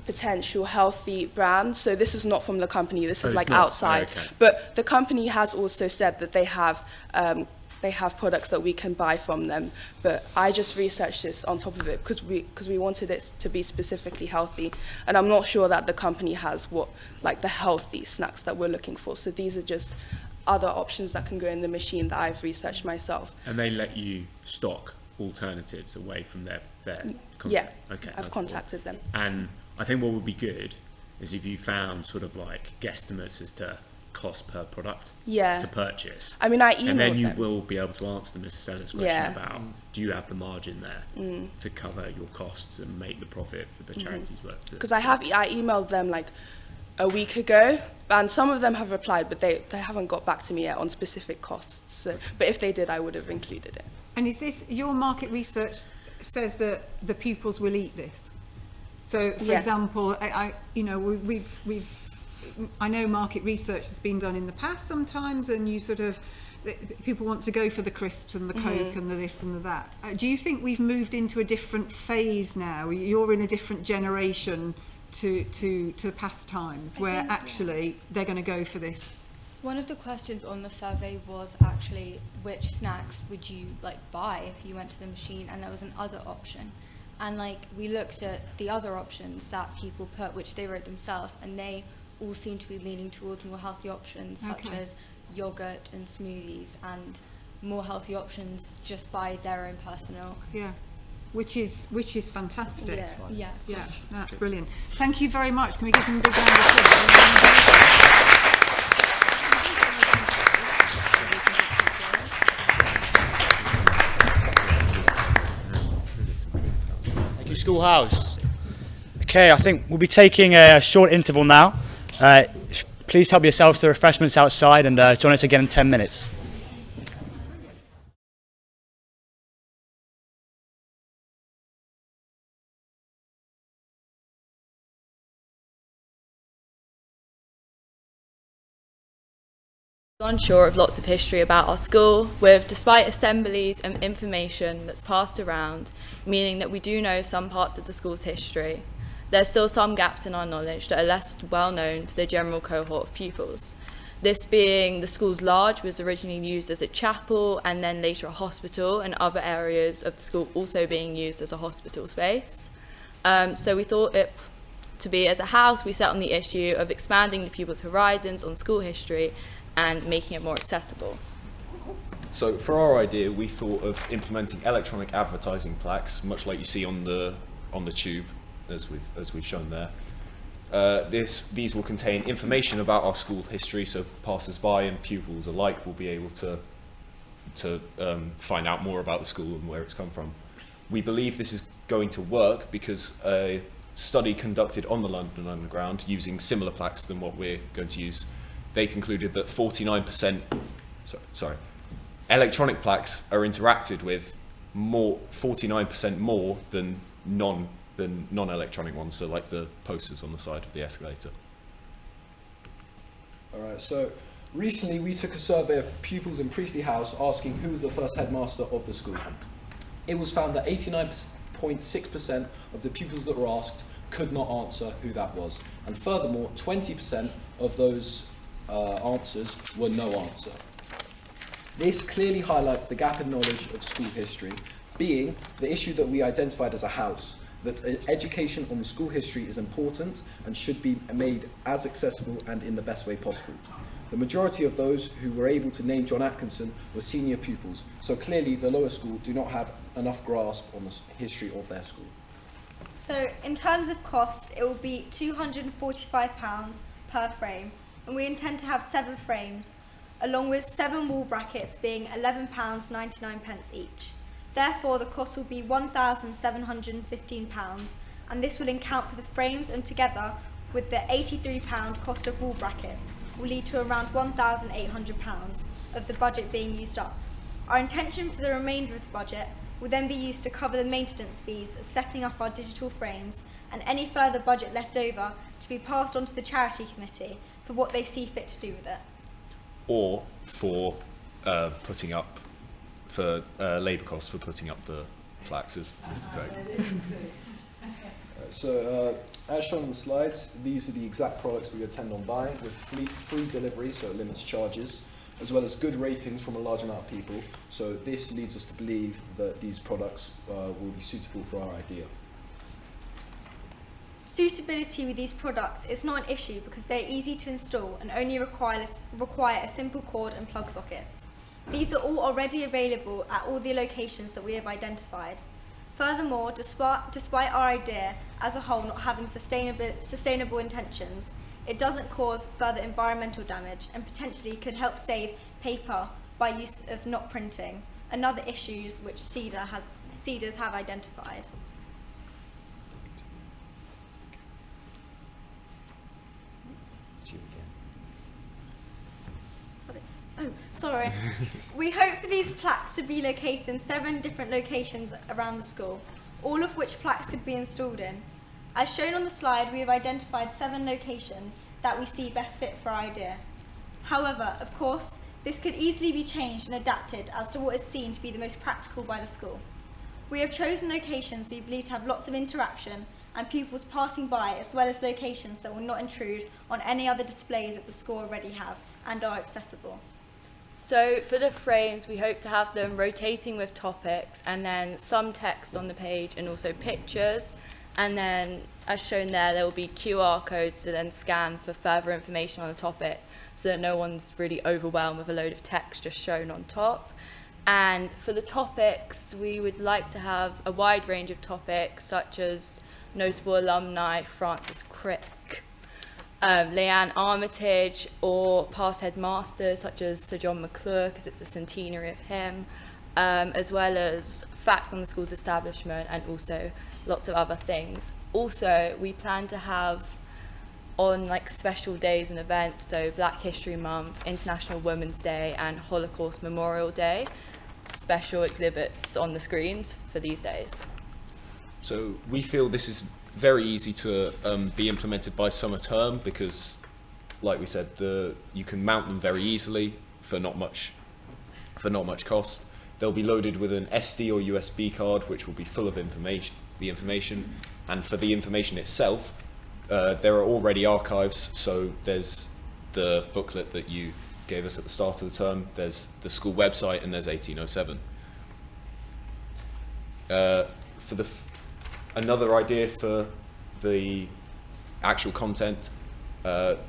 J: potential healthy brands. So this is not from the company. This is outside. Oh, okay. But the company has also said that they have products that we can buy from them. But I just researched this on top of it because we wanted it to be specifically healthy. And I'm not sure that the company has the healthy snacks that we're looking for. So these are just other options that can go in the machine that I've researched myself.
C: And they let you stock alternatives away from their content?
J: Yeah,
C: okay,
J: I've contacted them.
C: And I think what would be good is if you found sort of guesstimates as to cost per product
J: Yeah.
C: to purchase.
J: I mean, I emailed
C: and then you
J: them.
C: will be able to answer the Mr. Seller's question
J: Yeah.
C: about, do you have the margin there to cover your costs and make the profit for the charity's work?
J: Because I emailed them like a week ago, and some of them have replied, but they haven't got back to me yet on specific costs. So, but if they did, I would have included it.
B: And is this, your market research says that the pupils will eat this? So, for example, I know market research has been done in the past sometimes, and you sort of, people want to go for the crisps and the Coke and the this and the that. Do you think we've moved into a different phase now? You're in a different generation to past times where actually they're going to go for this?
K: One of the questions on the survey was actually which snacks would you buy if you went to the machine, and there was an other option. And we looked at the other options that people put, which they wrote themselves, and they all seem to be leaning towards more healthy options, such as yogurt and smoothies, and more healthy options just by their own personal.
B: Yeah, which is fantastic.
K: Yeah.
B: Yeah, that's brilliant. Thank you very much. Can we give them a big round of applause?
E: Thank you, Schoolhouse. Okay, I think we'll be taking a short interval now. Please help yourselves to the refreshments outside, and join us again in 10 minutes.
M: Unsure of lots of history about our school, despite assemblies and information that's passed around, meaning that we do know some parts of the school's history, there's still some gaps in our knowledge that are less well known to the general cohort of pupils. This being the school's large was originally used as a chapel and then later a hospital, and other areas of the school also being used as a hospital space. So we thought it to be as a house, we set on the issue of expanding the pupils' horizons on school history and making it more accessible.
N: So for our idea, we thought of implementing electronic advertising plaques, much like you see on the tube, as we've shown there. These will contain information about our school history, so passers-by and pupils alike will be able to find out more about the school and where it's come from. We believe this is going to work because a study conducted on the London Underground using similar plaques than what we're going to use, they concluded that 49%, electronic plaques are interacted with 49% more than non-electronic ones, so like the posters on the side of the escalator.
O: Alright, so recently we took a survey of pupils in Priestley House asking who was the first headmaster of the school. It was found that 89.6% of the pupils that were asked could not answer who that was, and furthermore 20% of those answers were no answer. This clearly highlights the gap in knowledge of school history, being the issue that we identified as a house, that education on school history is important and should be made as accessible and in the best way possible. The majority of those who were able to name John Atkinson were senior pupils, so clearly the lower school do not have enough grasp on the history of their school.
P: So in terms of cost, it will be £245 per frame, and we intend to have 7 frames, along with 7 wall brackets being £11.99 each. Therefore, the cost will be £1,715, and this will account for the frames, and together with the £83 cost of wall brackets will lead to around £1,800 of the budget being used up. Our intention for the remainder of the budget will then be used to cover the maintenance fees of setting up our digital frames, and any further budget left over to be passed on to the charity committee for what they see fit to do with it.
N: Or for putting up, for labour costs for putting up the plaques, as Mr. Drake.
O: So as shown on the slides, these are the exact products that we intend on buying, with free delivery, so it limits charges, as well as good ratings from a large amount of people. So this leads us to believe that these products will be suitable for our idea.
P: Suitability with these products is not an issue because they're easy to install and only require a simple cord and plug sockets. These are all already available at all the locations that we have identified. Furthermore, despite our idea as a whole not having sustainable intentions, it doesn't cause further environmental damage and potentially could help save paper by use of not printing, another issues which Cedars have identified. Oh, sorry. We hope for these plaques to be located in 7 different locations around the school, all of which plaques could be installed in. As shown on the slide, we have identified 7 locations that we see best fit for our idea. However, of course, this could easily be changed and adapted as to what is seen to be the most practical by the school. We have chosen locations we believe to have lots of interaction and pupils passing by, as well as locations that will not intrude on any other displays that the school already have and are accessible.
M: So for the frames, we hope to have them rotating with topics and then some text on the page and also pictures. And then, as shown there will be QR codes to then scan for further information on the topic so that no one's really overwhelmed with a load of text just shown on top. And for the topics, we would like to have a wide range of topics such as notable alumni, Francis Crick, Leanne Armitage, or past headmasters such as Sir John McClure, because it's the centenary of him, as well as facts on the school's establishment and also lots of other things. Also, we plan to have on like special days and events, so Black History Month, International Women's Day and Holocaust Memorial Day, special exhibits on the screens for these days.
N: So we feel this is very easy to be implemented by summer term because, like we said, you can mount them very easily for not much cost. They'll be loaded with an SD or USB card, which will be full of information. And for the information itself, there are already archives. So there's the booklet that you gave us at the start of the term. There's the school website, and there's 1807. Another idea for the actual content,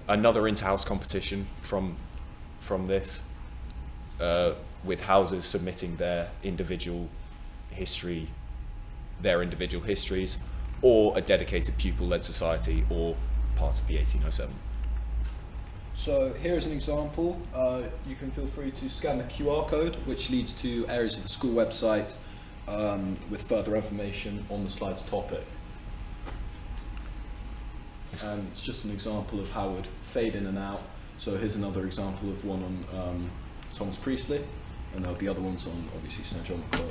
N: another inter-house competition from this, with houses submitting their individual histories, or a dedicated pupil-led society, or part of the 1807.
O: So here's an example. You can feel free to scan the QR code, which leads to areas of the school website with further information on the slide's topic. And it's just an example of how it would fade in and out. So here's another example of one on Thomas Priestley, and there'll be other ones on, obviously, Sir John McClure.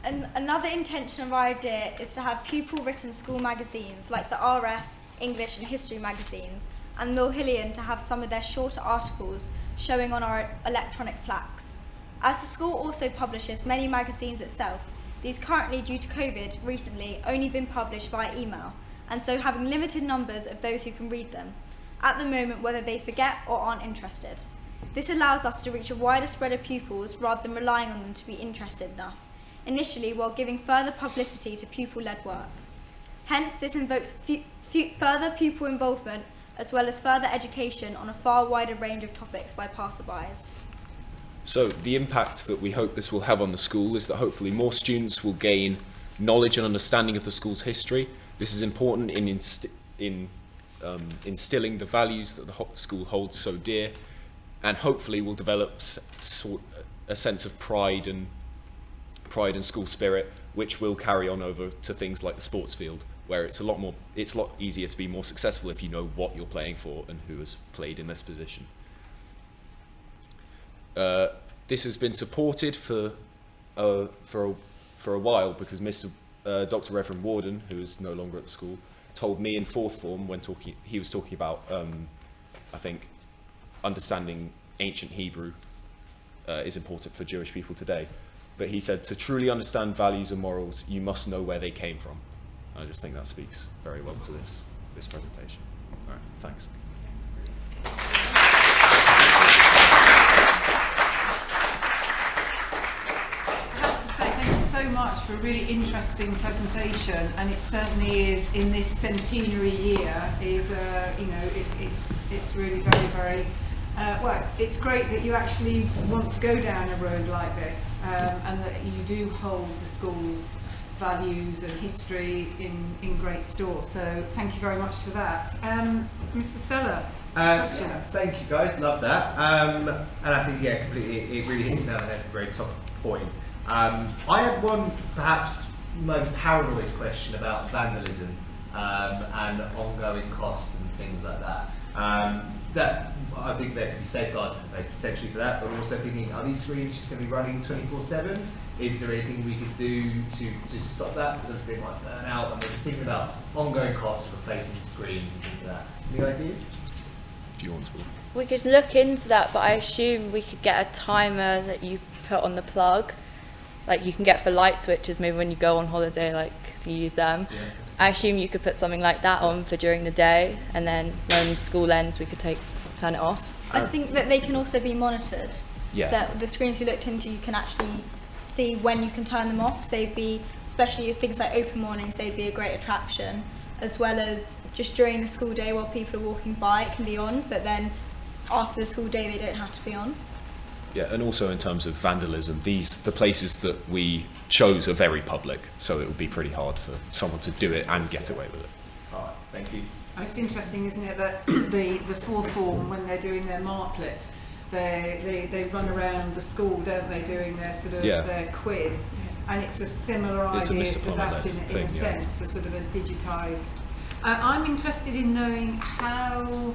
P: And another intention of our idea is to have pupil-written school magazines like the RS, English and History magazines, and Mill Hillian to have some of their shorter articles showing on our electronic plaques. As the school also publishes many magazines itself, these currently, due to COVID, recently only been published via email, and so having limited numbers of those who can read them, at the moment whether they forget or aren't interested. This allows us to reach a wider spread of pupils rather than relying on them to be interested enough, initially while giving further publicity to pupil-led work. Hence, this invokes further pupil involvement as well as further education on a far wider range of topics by passerbys.
N: So the impact that we hope this will have on the school is that hopefully more students will gain knowledge and understanding of the school's history. This is important in instilling the values that the school holds so dear, and hopefully will develop a sense of pride and school spirit, which will carry on over to things like the sports field, where it's a lot easier to be more successful if you know what you're playing for and who has played in this position. This has been supported for a while because Dr. Reverend Warden, who is no longer at the school, told me in fourth form when he was talking about I think understanding ancient Hebrew is important for Jewish people today. But he said to truly understand values and morals, you must know where they came from. I just think that speaks very well to this presentation. All right, thanks.
B: So much for a really interesting presentation, and it certainly is in this centenary year. It's really very it's great that you actually want to go down a road like this, and that you do hold the school's values and history in great store. So thank you very much for that. Mr. Seller.
Q: Thank you guys, love that. And I think, yeah, completely, it really hits down the head for a very top point. I had one perhaps more paranoid question about vandalism and ongoing costs and things like that. That I think there could be safeguards in place potentially for that, but also thinking, are these screens just going to be running 24/7? Is there anything we could do to stop that? Because obviously they might burn out, and we're just thinking about ongoing costs of replacing screens and things like that. Any ideas?
N: Do you want to?
M: We could look into that, but I assume we could get a timer that you put on the plug, like you can get for light switches, maybe when you go on holiday, like, so you use them. Yeah. I assume you could put something like that on for during the day, and then when school ends, we could turn it off.
P: I think that they can also be monitored.
N: Yeah.
P: That the screens you looked into, you can actually see when you can turn them off. So they'd be, especially things like open mornings, they'd be a great attraction, as well as just during the school day while people are walking by, it can be on, but then after the school day, they don't have to be on.
N: Yeah, and also in terms of vandalism, the places that we chose are very public, so it would be pretty hard for someone to do it and get away with it.
Q: All right, thank you.
B: It's interesting, isn't it, that the fourth form, when they're doing their marklet, they run around the school, don't they, doing their sort of their quiz, and it's a similar idea to that in a sense, a sort of a digitised. I'm interested in knowing how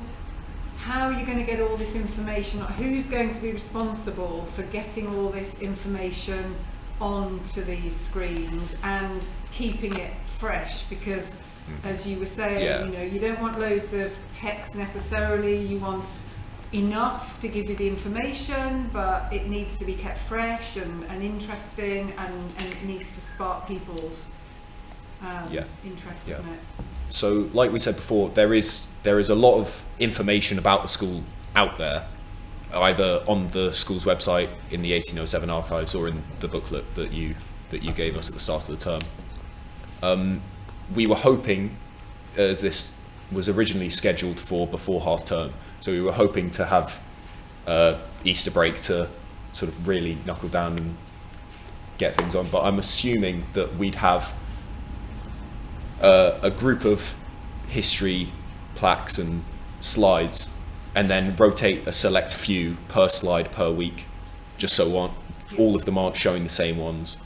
B: you're going to get all this information, who's going to be responsible for getting all this information onto these screens and keeping it fresh, because as you were saying, you know, you don't want loads of text necessarily, you want enough to give you the information, but it needs to be kept fresh and interesting, and it needs to spark people's interest, isn't it?
N: So, like we said before, there is a lot of information about the school out there, either on the school's website, in the 1807 archives, or in the booklet that you gave us at the start of the term. We were hoping, this was originally scheduled for before half term, so we were hoping to have Easter break to sort of really knuckle down and get things on, but I'm assuming that we'd have a group of history plaques and slides, and then rotate a select few per slide per week, just so all of them aren't showing the same ones,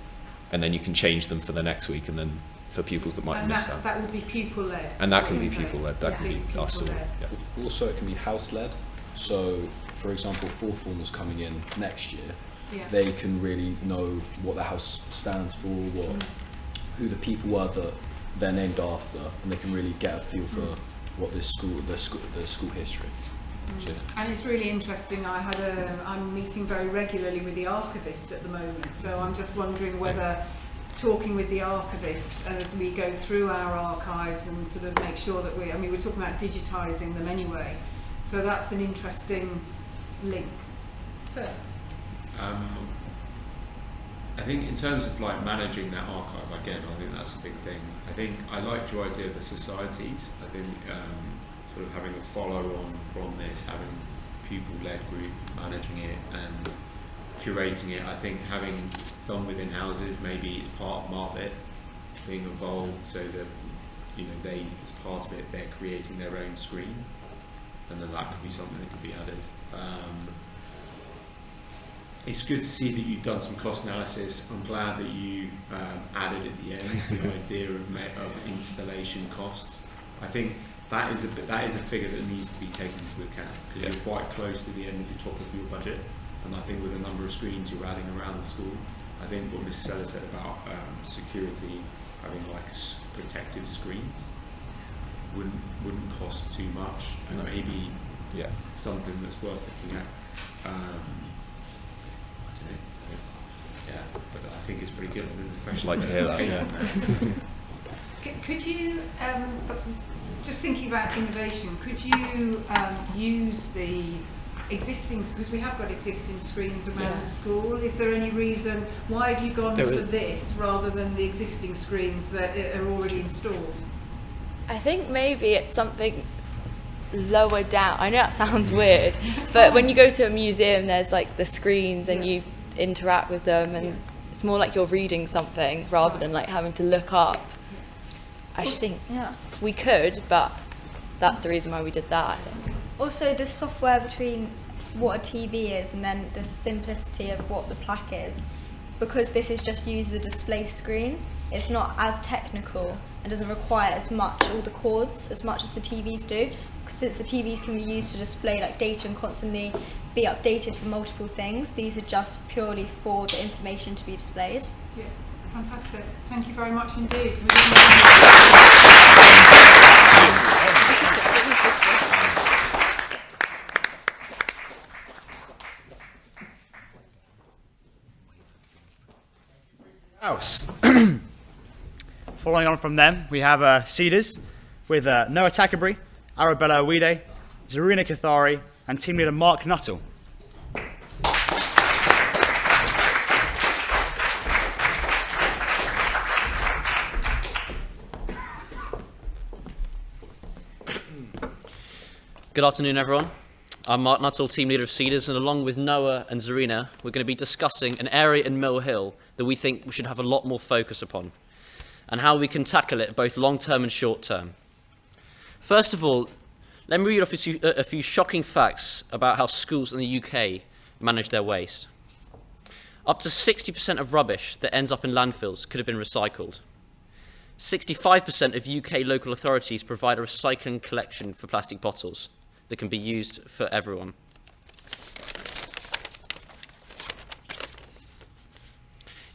N: and then you can change them for the next week, and then for pupils that might miss out.
B: That would be pupil led.
N: And that can be pupil led. That can be us.
O: Yeah. Also, it can be house led. So, for example, fourth formers coming in next year, they can really know what the house stands for, who the people were that they're named after, and they can really get a feel for what the school history. So,
B: and it's really interesting. I'm meeting very regularly with the archivist at the moment, so I'm just wondering whether talking with the archivist as we go through our archives and sort of make sure that we're talking about digitising them anyway, so that's an interesting link. So
C: I think in terms of like managing that archive, again, I think that's a big thing. I think I liked your idea of the societies. I think sort of having a follow-on from this, having pupil-led group managing it and curating it. I think having done within houses, maybe it's part of Martlet being involved, so that they, as part of it, they're creating their own screen, and then that could be something that could be added. It's good to see that you've done some cost analysis. I'm glad that you added at the end the idea of installation costs. I think that is a figure that needs to be taken into account, because you're quite close to the end of the top of your budget, and I think with the number of screens you're adding around the school, I think what Mrs. Seller said about security, having like a protective screen wouldn't cost too much, and maybe something that's worth looking at. But I think it's pretty good.
N: I'd like to hear that.
B: Could you, just thinking about innovation, could you use the existing, because we have got existing screens around the school, is there any reason, why have you gone for this rather than the existing screens that are already installed?
M: I think maybe it's something lower down. I know that sounds weird, but when you go to a museum, there's like the screens and you interact with them, and It's more like you're reading something rather than like having to look up. I just think we could, but that's the reason why we did that, I think.
P: Also, the software between what a TV is and then the simplicity of what the plaque is, because this is just used as a display screen, it's not as technical and doesn't require as much, all the cords, as much as the TVs do. Since the TVs can be used to display like data and constantly be updated for multiple things, these are just purely for the information to be displayed.
B: Yeah, fantastic. Thank you very much indeed.
E: House. Following on from them, we have Cedars with Noah Tackerbury, Arabella Owide, Zarina Kathari, and team leader Mark Nuttall.
R: Good afternoon, everyone. I'm Mark Nuttall, team leader of Cedars, and along with Noah and Zarina, we're going to be discussing an area in Mill Hill that we think we should have a lot more focus upon, and how we can tackle it both long-term and short-term. First of all, let me read off a few shocking facts about how schools in the UK manage their waste. Up to 60% of rubbish that ends up in landfills could have been recycled. 65% of UK local authorities provide a recycling collection for plastic bottles that can be used for everyone.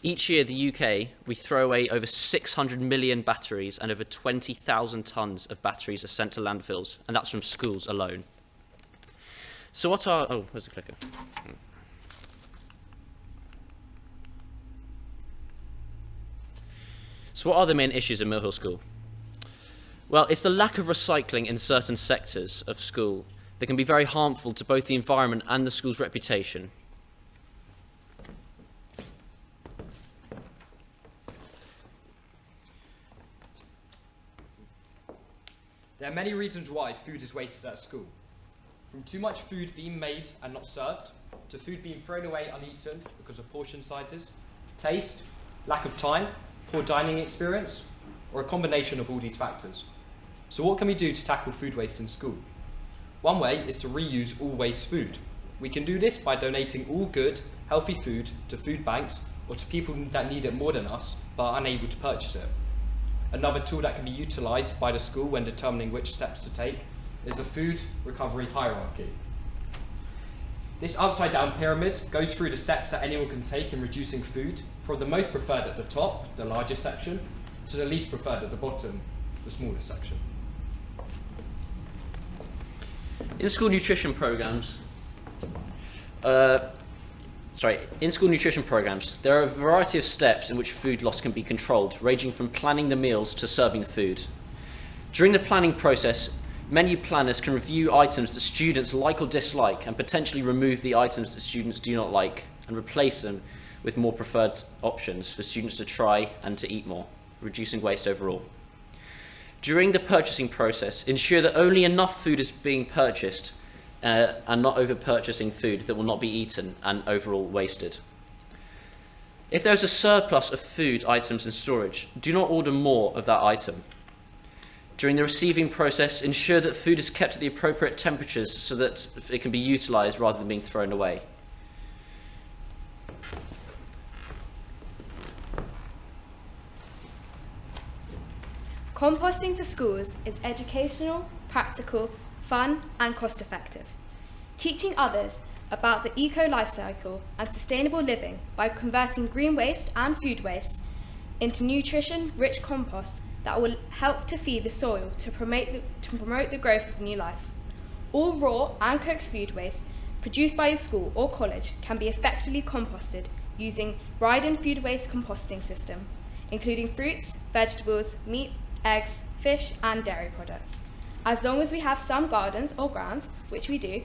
R: Each year in the UK, we throw away over 600 million batteries and over 20,000 tonnes of batteries are sent to landfills, and that's from schools alone. So what are... Oh, where's the clicker? So what are the main issues in Mill Hill School? Well, it's the lack of recycling in certain sectors of school that can be very harmful to both the environment and the school's reputation.
S: There are many reasons why food is wasted at school. From too much food being made and not served, to food being thrown away uneaten because of portion sizes, taste, lack of time, poor dining experience, or a combination of all these factors. So what can we do to tackle food waste in school? One way is to reuse all waste food. We can do this by donating all good, healthy food to food banks or to people that need it more than us but are unable to purchase it. Another tool that can be utilised by the school when determining which steps to take is a food recovery hierarchy. This upside down pyramid goes through the steps that anyone can take in reducing food, from the most preferred at the top, the largest section, to the least preferred at the bottom, the smallest section.
R: In school nutrition programs, there are a variety of steps in which food loss can be controlled, ranging from planning the meals to serving food. During the planning process, menu planners can review items that students like or dislike and potentially remove the items that students do not like and replace them with more preferred options for students to try and to eat more, reducing waste overall. During the purchasing process, ensure that only enough food is being purchased and not over-purchasing food that will not be eaten and overall wasted. If there is a surplus of food items in storage, do not order more of that item. During the receiving process, ensure that food is kept at the appropriate temperatures so that it can be utilised rather than being thrown away.
T: Composting for schools is educational, practical, fun and cost-effective. Teaching others about the eco-life cycle and sustainable living by converting green waste and food waste into nutrition-rich compost that will help to feed the soil to promote the growth of new life. All raw and cooked food waste produced by a school or college can be effectively composted using Ryden food waste composting system, including fruits, vegetables, meat, eggs, fish and dairy products. As long as we have some gardens or grounds, which we do,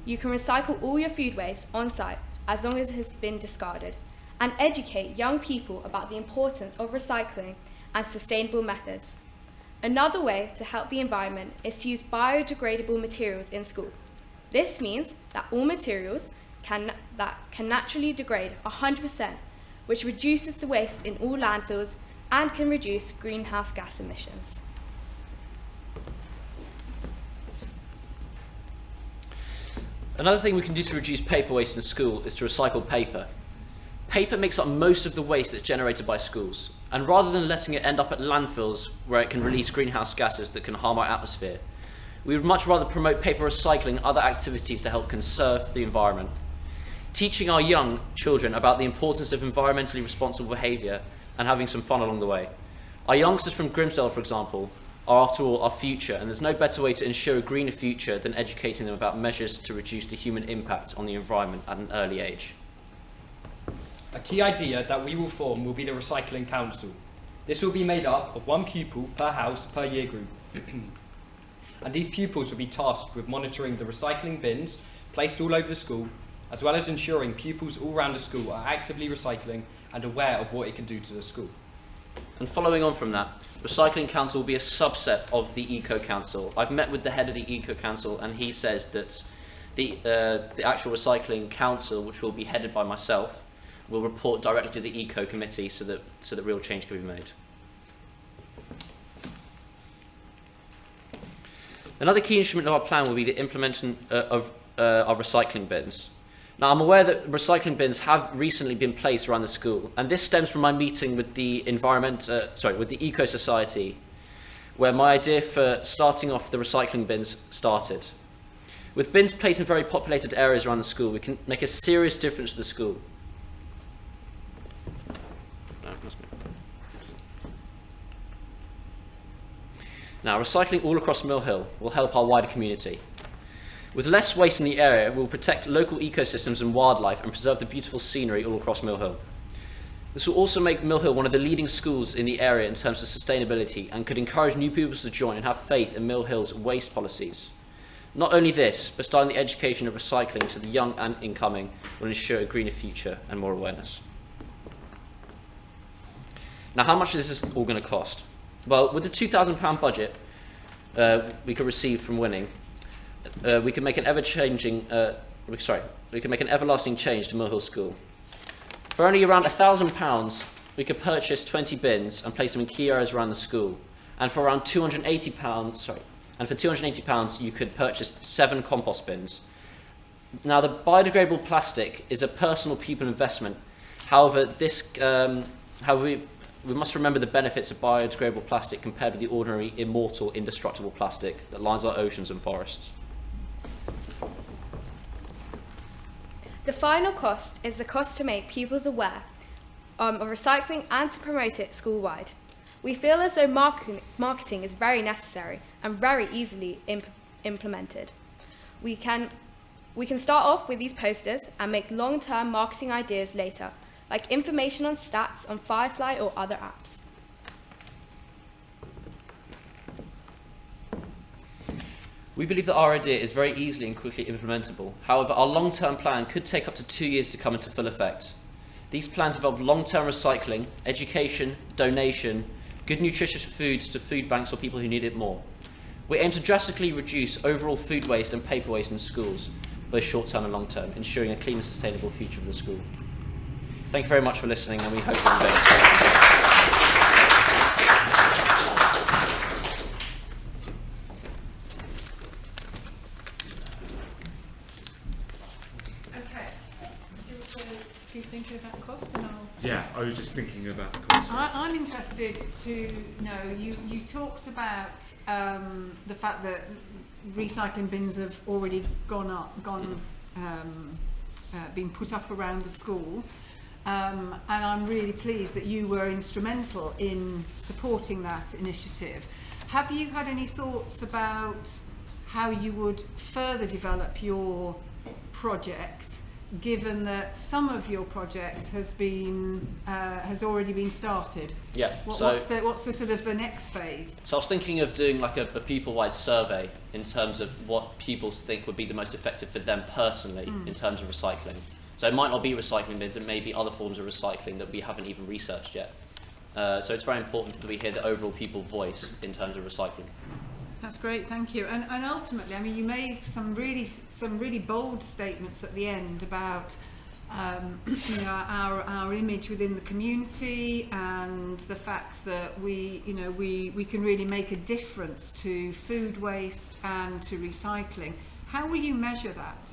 T: you can recycle all your food waste on site as long as it has been discarded, and educate young people about the importance of recycling and sustainable methods. Another way to help the environment is to use biodegradable materials in school. This means that all materials that can naturally degrade 100% which reduces the waste in all landfills and can reduce greenhouse gas emissions.
R: Another thing we can do to reduce paper waste in school is to recycle paper. Paper makes up most of the waste that's generated by schools, and rather than letting it end up at landfills where it can release greenhouse gases that can harm our atmosphere, we would much rather promote paper recycling and other activities to help conserve the environment. Teaching our young children about the importance of environmentally responsible behaviour and having some fun along the way. Our youngsters from Grimsdale, for example, are after all our future, and there's no better way to ensure a greener future than educating them about measures to reduce the human impact on the environment at an early age.
S: A key idea that we will form will be the Recycling Council. This will be made up of one pupil per house per year group. And these pupils will be tasked with monitoring the recycling bins placed all over the school, as well as ensuring pupils all around the school are actively recycling and aware of what it can do to the school.
R: And following on from that, Recycling Council will be a subset of the Eco Council. I've met with the head of the Eco Council, and he says that the actual Recycling Council, which will be headed by myself, will report directly to the Eco Committee so that real change can be made. Another key instrument of our plan will be the implementation of our recycling bins. Now, I'm aware that recycling bins have recently been placed around the school, and this stems from my meeting with the with the Eco Society, where my idea for starting off the recycling bins started. With bins placed in very populated areas around the school, we can make a serious difference to the school. Now, recycling all across Mill Hill will help our wider community. With less waste in the area, we will protect local ecosystems and wildlife and preserve the beautiful scenery all across Mill Hill. This will also make Mill Hill one of the leading schools in the area in terms of sustainability and could encourage new pupils to join and have faith in Mill Hill's waste policies. Not only this, but starting the education of recycling to the young and incoming will ensure a greener future and more awareness. Now, how much is this all going to cost? Well, with the £2,000 budget we could receive from winning, we can make an we can make an everlasting change to Mill Hill School. For only around £1,000, we could purchase 20 bins and place them in key areas around the school. And for around £280, you could purchase 7 compost bins. Now, the biodegradable plastic is a personal pupil investment. However, we must remember the benefits of biodegradable plastic compared with the ordinary, immortal, indestructible plastic that lines our oceans and forests.
T: The final cost is the cost to make pupils aware of recycling and to promote it school-wide. We feel as though marketing is very necessary and very easily implemented. We can start off with these posters and make long-term marketing ideas later, like information on stats on Firefly or other apps.
R: We believe that our idea is very easily and quickly implementable. However, our long-term plan could take up to 2 years to come into full effect. These plans involve long-term recycling, education, donation, good nutritious foods to food banks or people who need it more. We aim to drastically reduce overall food waste and paper waste in schools, both short-term and long-term, ensuring a clean and sustainable future for the school. Thank you very much for listening, and we hope you enjoyed it.
C: Yeah, I was just thinking about the cost.
B: I'm interested to know, you talked about the fact that recycling bins have already been put up around the school, and I'm really pleased that you were instrumental in supporting that initiative. Have you had any thoughts about how you would further develop your project, given that some of your project has already been started?
R: Yeah.
B: What's the sort of the next phase?
R: So I was thinking of doing like a pupil-wide survey in terms of what pupils think would be the most effective for them personally in terms of recycling. So it might not be recycling bins, it may be other forms of recycling that we haven't even researched yet. So it's very important that we hear the overall pupil voice in terms of recycling.
B: That's great, thank you. And ultimately, I mean, you made some really bold statements at the end about our image within the community, and the fact that we can really make a difference to food waste and to recycling. How will you measure that?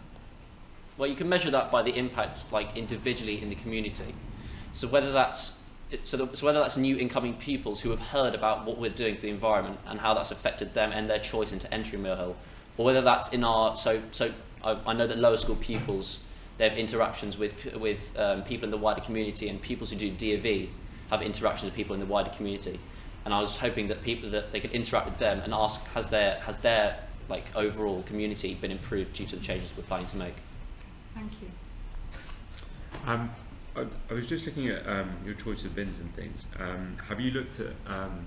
R: Well, you can measure that by the impact, like individually in the community. So whether that's whether that's new incoming pupils who have heard about what we're doing for the environment and how that's affected them and their choice into entering Mill Hill, or whether that's in our I know that lower school pupils, they have interactions with people in the wider community, and pupils who do D&V have interactions with people in the wider community. And I was hoping that they could interact with them and ask, has their like overall community been improved due to the changes we're planning to make?
B: Thank you.
C: I was just looking at your choice of bins and things. Have you looked at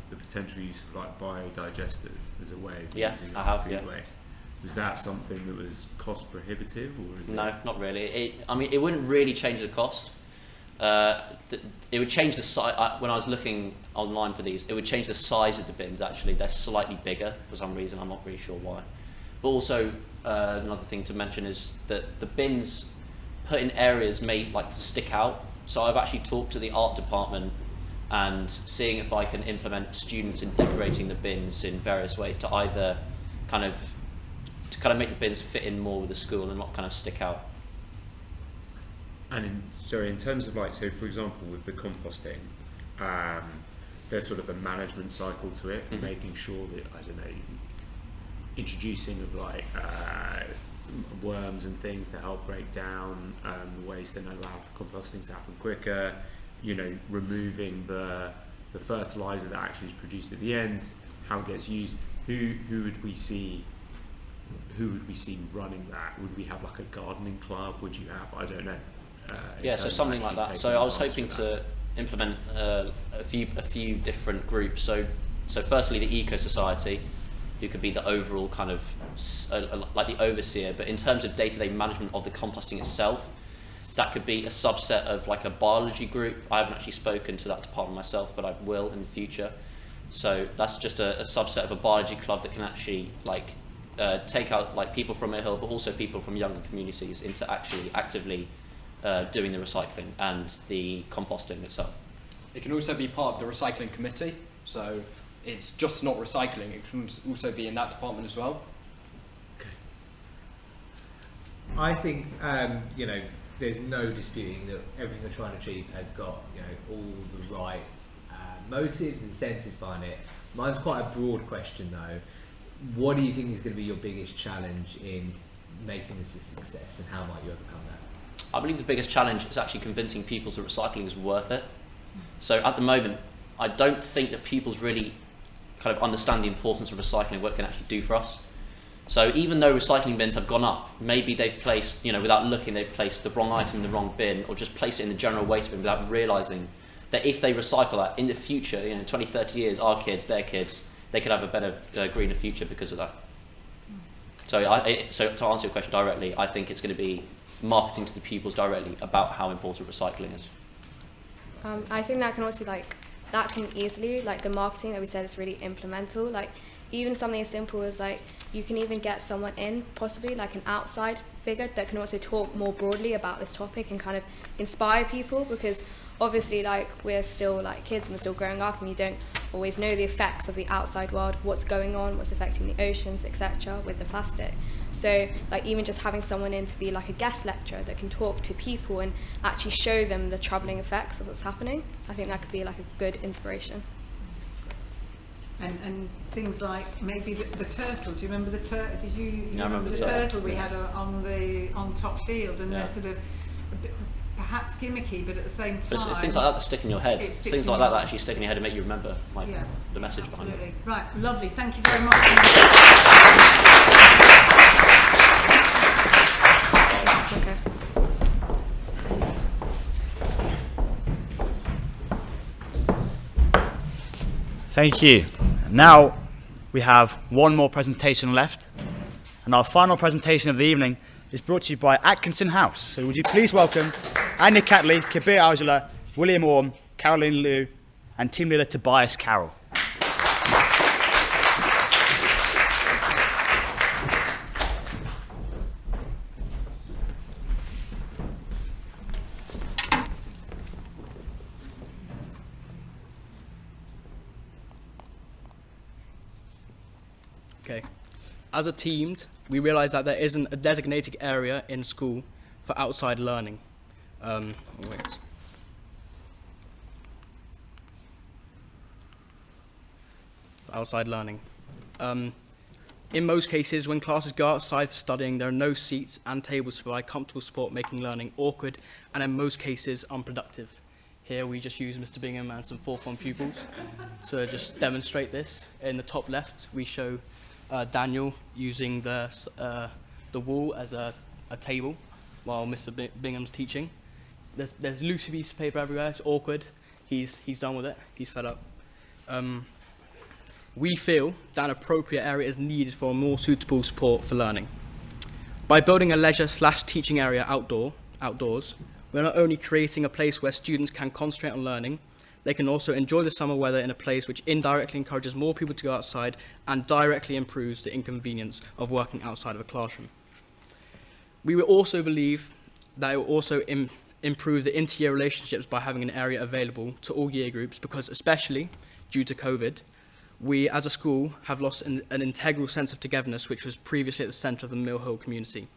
C: the potential use of like biodigesters as a way of using food waste? Was that something that was cost prohibitive, or is
R: No, not really. It wouldn't really change the cost. It would change the size. When I was looking online for these, it would change the size of the bins. Actually, they're slightly bigger for some reason. I'm not really sure why. But also, another thing to mention is that the bins put in areas may like stick out. So I've actually talked to the art department and seeing if I can implement students in decorating the bins in various ways to either kind of make the bins fit in more with the school and not kind of stick out.
C: And in terms of like, so for example with the composting, there's sort of a management cycle to it, making sure that, I don't know, introducing of like worms and things that help break down the waste and allow composting to happen quicker, removing the fertilizer that actually is produced at the end, how it gets used, who would we see running that? Would we have like a gardening club? Would you have, I don't know.
R: So something like that. So I was hoping to implement a few different groups. So firstly the Eco Society, who could be the overall kind of like the overseer, but in terms of day-to-day management of the composting itself, that could be a subset of like a biology group. I haven't actually spoken to that department myself, but I will in the future. So that's just a subset of a biology club that can actually like take out like people from Mill Hill, but also people from younger communities into actually actively doing the recycling and the composting itself.
S: It can also be part of the recycling committee, so it's just not recycling, it can also be in that department as well.
Q: Okay. I think there's no disputing that everything we're trying to achieve has got all the right motives, incentives behind it. Mine's quite a broad question though. What do you think is going to be your biggest challenge in making this a success, and how might you overcome that?
R: I believe the biggest challenge is actually convincing pupils that recycling is worth it. So at the moment, I don't think that pupils really kind of understand the importance of recycling, what it can actually do for us. So even though recycling bins have gone up, maybe they've placed, without looking, they've placed the wrong item in the wrong bin, or just placed it in the general waste bin without realising that if they recycle that in the future, 20, 30 years, our kids, their kids, they could have a better, greener future because of that. So to answer your question directly, I think it's going to be marketing to the pupils directly about how important recycling is.
T: I think that can also that can easily, the marketing that we said is really implementable. Even something as simple as you can even get someone in, possibly an outside figure that can also talk more broadly about this topic and kind of inspire people, because obviously we're still kids and we're still growing up, and you don't always know the effects of the outside world, what's going on, what's affecting the oceans, etc. with the plastic. So even just having someone in to be a guest lecturer that can talk to people and actually show them the troubling effects of what's happening, I think that could be a good inspiration.
B: And things like maybe the turtle. Do you remember the turtle? Did you remember the
R: turtle
B: turtle we had on top field? And they're sort of a bit, perhaps gimmicky, but at the same time,
R: but it's things like that that stick in your head. Things like that that actually stick in your head and make you remember the message behind it.
B: Right, lovely. Thank you very much.
T: Okay.
E: Thank you. Now we have one more presentation left, and our final presentation of the evening is brought to you by Atkinson House. So would you please welcome Anya Catley, Kabir Aujala, William Orme, Caroline Liu, and team leader Tobias Carroll.
U: Okay. As a team, we realised that there isn't a designated area in school for outside learning. Outside learning. In most cases, when classes go outside for studying, there are no seats and tables to provide comfortable support, making learning awkward and in most cases unproductive. Here we just use Mr. Bingham and some fourth form pupils to just demonstrate this. In the top left, we show Daniel using the wall as a table while Mr. Bingham's teaching. There's loose piece of paper everywhere. It's awkward. He's done with it. He's fed up. We feel that an appropriate area is needed for a more suitable support for learning. By building a leisure/teaching area outdoors, we're not only creating a place where students can concentrate on learning, they can also enjoy the summer weather in a place which indirectly encourages more people to go outside and directly improves the inconvenience of working outside of a classroom. We will also believe that it will also improve the inter-year relationships by having an area available to all year groups, because especially due to COVID, we as a school have lost an integral sense of togetherness which was previously at the centre of the Mill Hill community.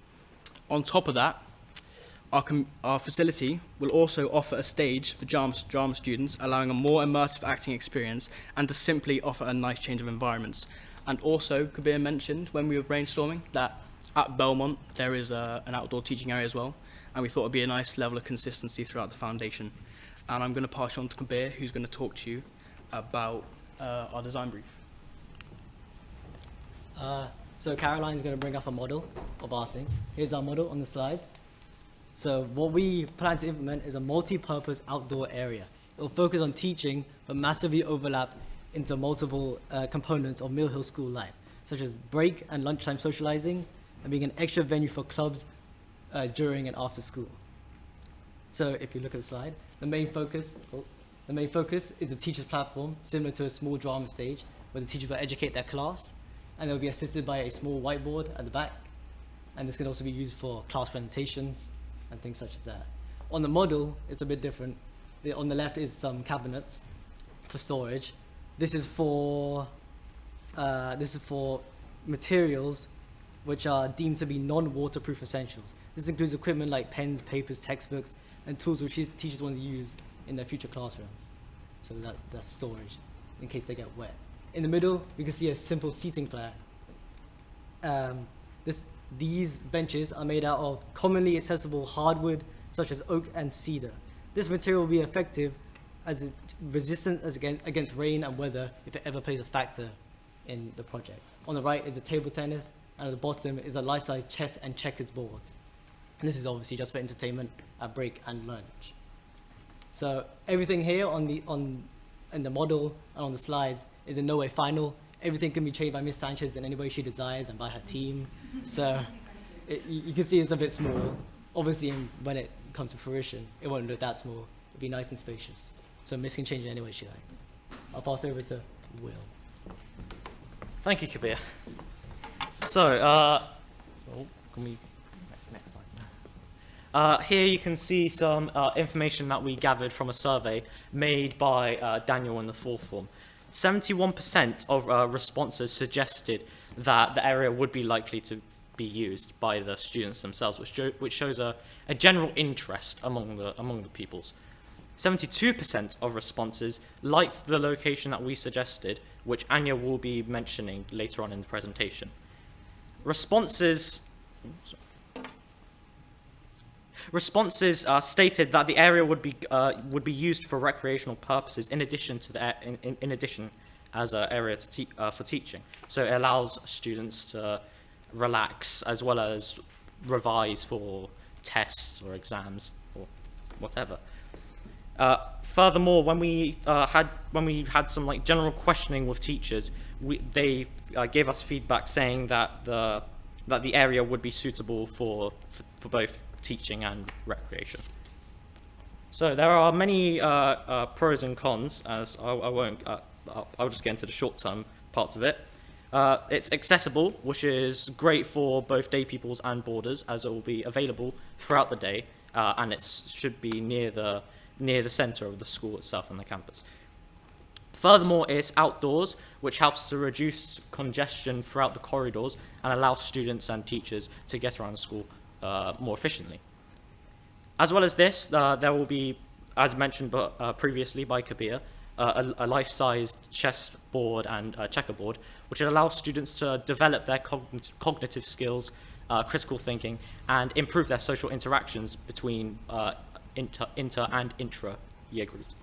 U: On top of that, our facility will also offer a stage for drama students, allowing a more immersive acting experience and to simply offer a nice change of environments. And also, Kabir mentioned when we were brainstorming that at Belmont there is an outdoor teaching area as well, and we thought it would be a nice level of consistency throughout the foundation. And I'm going to pass you on to Kabir, who's going to talk to you about our design brief.
V: So Caroline's going to bring up a model of our thing. Here's our model on the slides. So what we plan to implement is a multi-purpose outdoor area. It will focus on teaching, but massively overlap into multiple components of Mill Hill school life, such as break and lunchtime socializing, and being an extra venue for clubs during and after school. So if you look at the slide, the main focus is the teacher's platform, similar to a small drama stage, where the teacher will educate their class, and they'll be assisted by a small whiteboard at the back. And this can also be used for class presentations and things such as that. On the model, it's a bit different. On the left is some cabinets for storage. This is for materials which are deemed to be non-waterproof essentials. This includes equipment like pens, papers, textbooks, and tools which teachers want to use in their future classrooms. So that's storage in case they get wet. In the middle, we can see a simple seating plan. These benches are made out of commonly accessible hardwood such as oak and cedar. This material will be effective as resistant against rain and weather if it ever plays a factor in the project. On the right is a table tennis, and at the bottom is a life-size chess and checkers boards. And this is obviously just for entertainment at break and lunch. So everything here in the model and on the slides is in no way final. Everything can be changed by Ms. Sanchez in any way she desires and by her team. So you can see it's a bit small. Obviously, when it comes to fruition, it won't look that small. It'll be nice and spacious. So Miss can change it any way she likes. I'll pass over to Will.
W: Thank you, Kabir. So, here you can see some information that we gathered from a survey made by Daniel in the fourth form. 71% of responses suggested that the area would be likely to be used by the students themselves, which shows a general interest among the pupils. 72% of responses liked the location that we suggested, which Anya will be mentioning later on in the presentation. Responses stated that the area would be used for recreational purposes in addition as an area for teaching. So it allows students to relax as well as revise for tests or exams or whatever. Furthermore, when we had some like general questioning with teachers, they gave us feedback saying that the area would be suitable for both teaching and recreation. So there are many pros and cons, as I'll just get into the short-term parts of it. It's accessible, which is great for both day pupils and boarders, as it will be available throughout the day, and it should be near the center of the school itself and the campus. Furthermore, it's outdoors, which helps to reduce congestion throughout the corridors and allows students and teachers to get around the school more efficiently. As well as this, there will be, as mentioned previously by Kabir, a life-sized chessboard and checkerboard, which allows students to develop their cognitive skills, critical thinking, and improve their social interactions between inter and intra-year groups.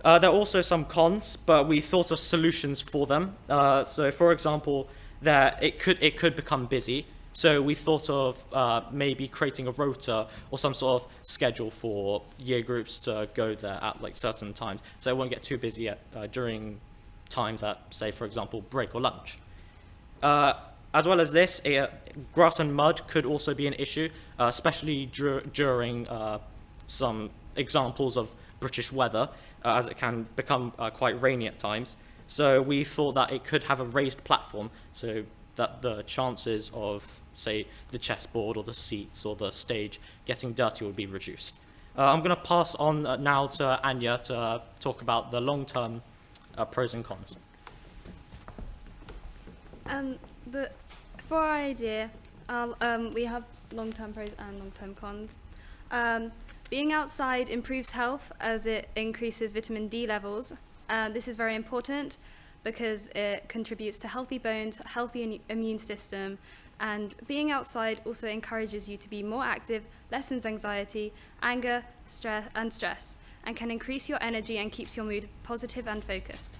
W: There are also some cons, but we thought of solutions for them. So, for example, it could become busy. So we thought of maybe creating a rota or some sort of schedule for year groups to go there at like certain times, so it won't get too busy during times at, say, for example, break or lunch. As well as this, grass and mud could also be an issue, especially during some examples of British weather, as it can become quite rainy at times. So we thought that it could have a raised platform so that the chances of, say, the chessboard or the seats or the stage getting dirty would be reduced. I'm going to pass on now to Anya to talk about the long-term pros and cons.
T: For our idea, we have long-term pros and long-term cons. Being outside improves health as it increases vitamin D levels. This is very important because it contributes to healthy bones, healthy immune system, and being outside also encourages you to be more active, lessens anxiety, anger, stress, and can increase your energy and keeps your mood positive and focused.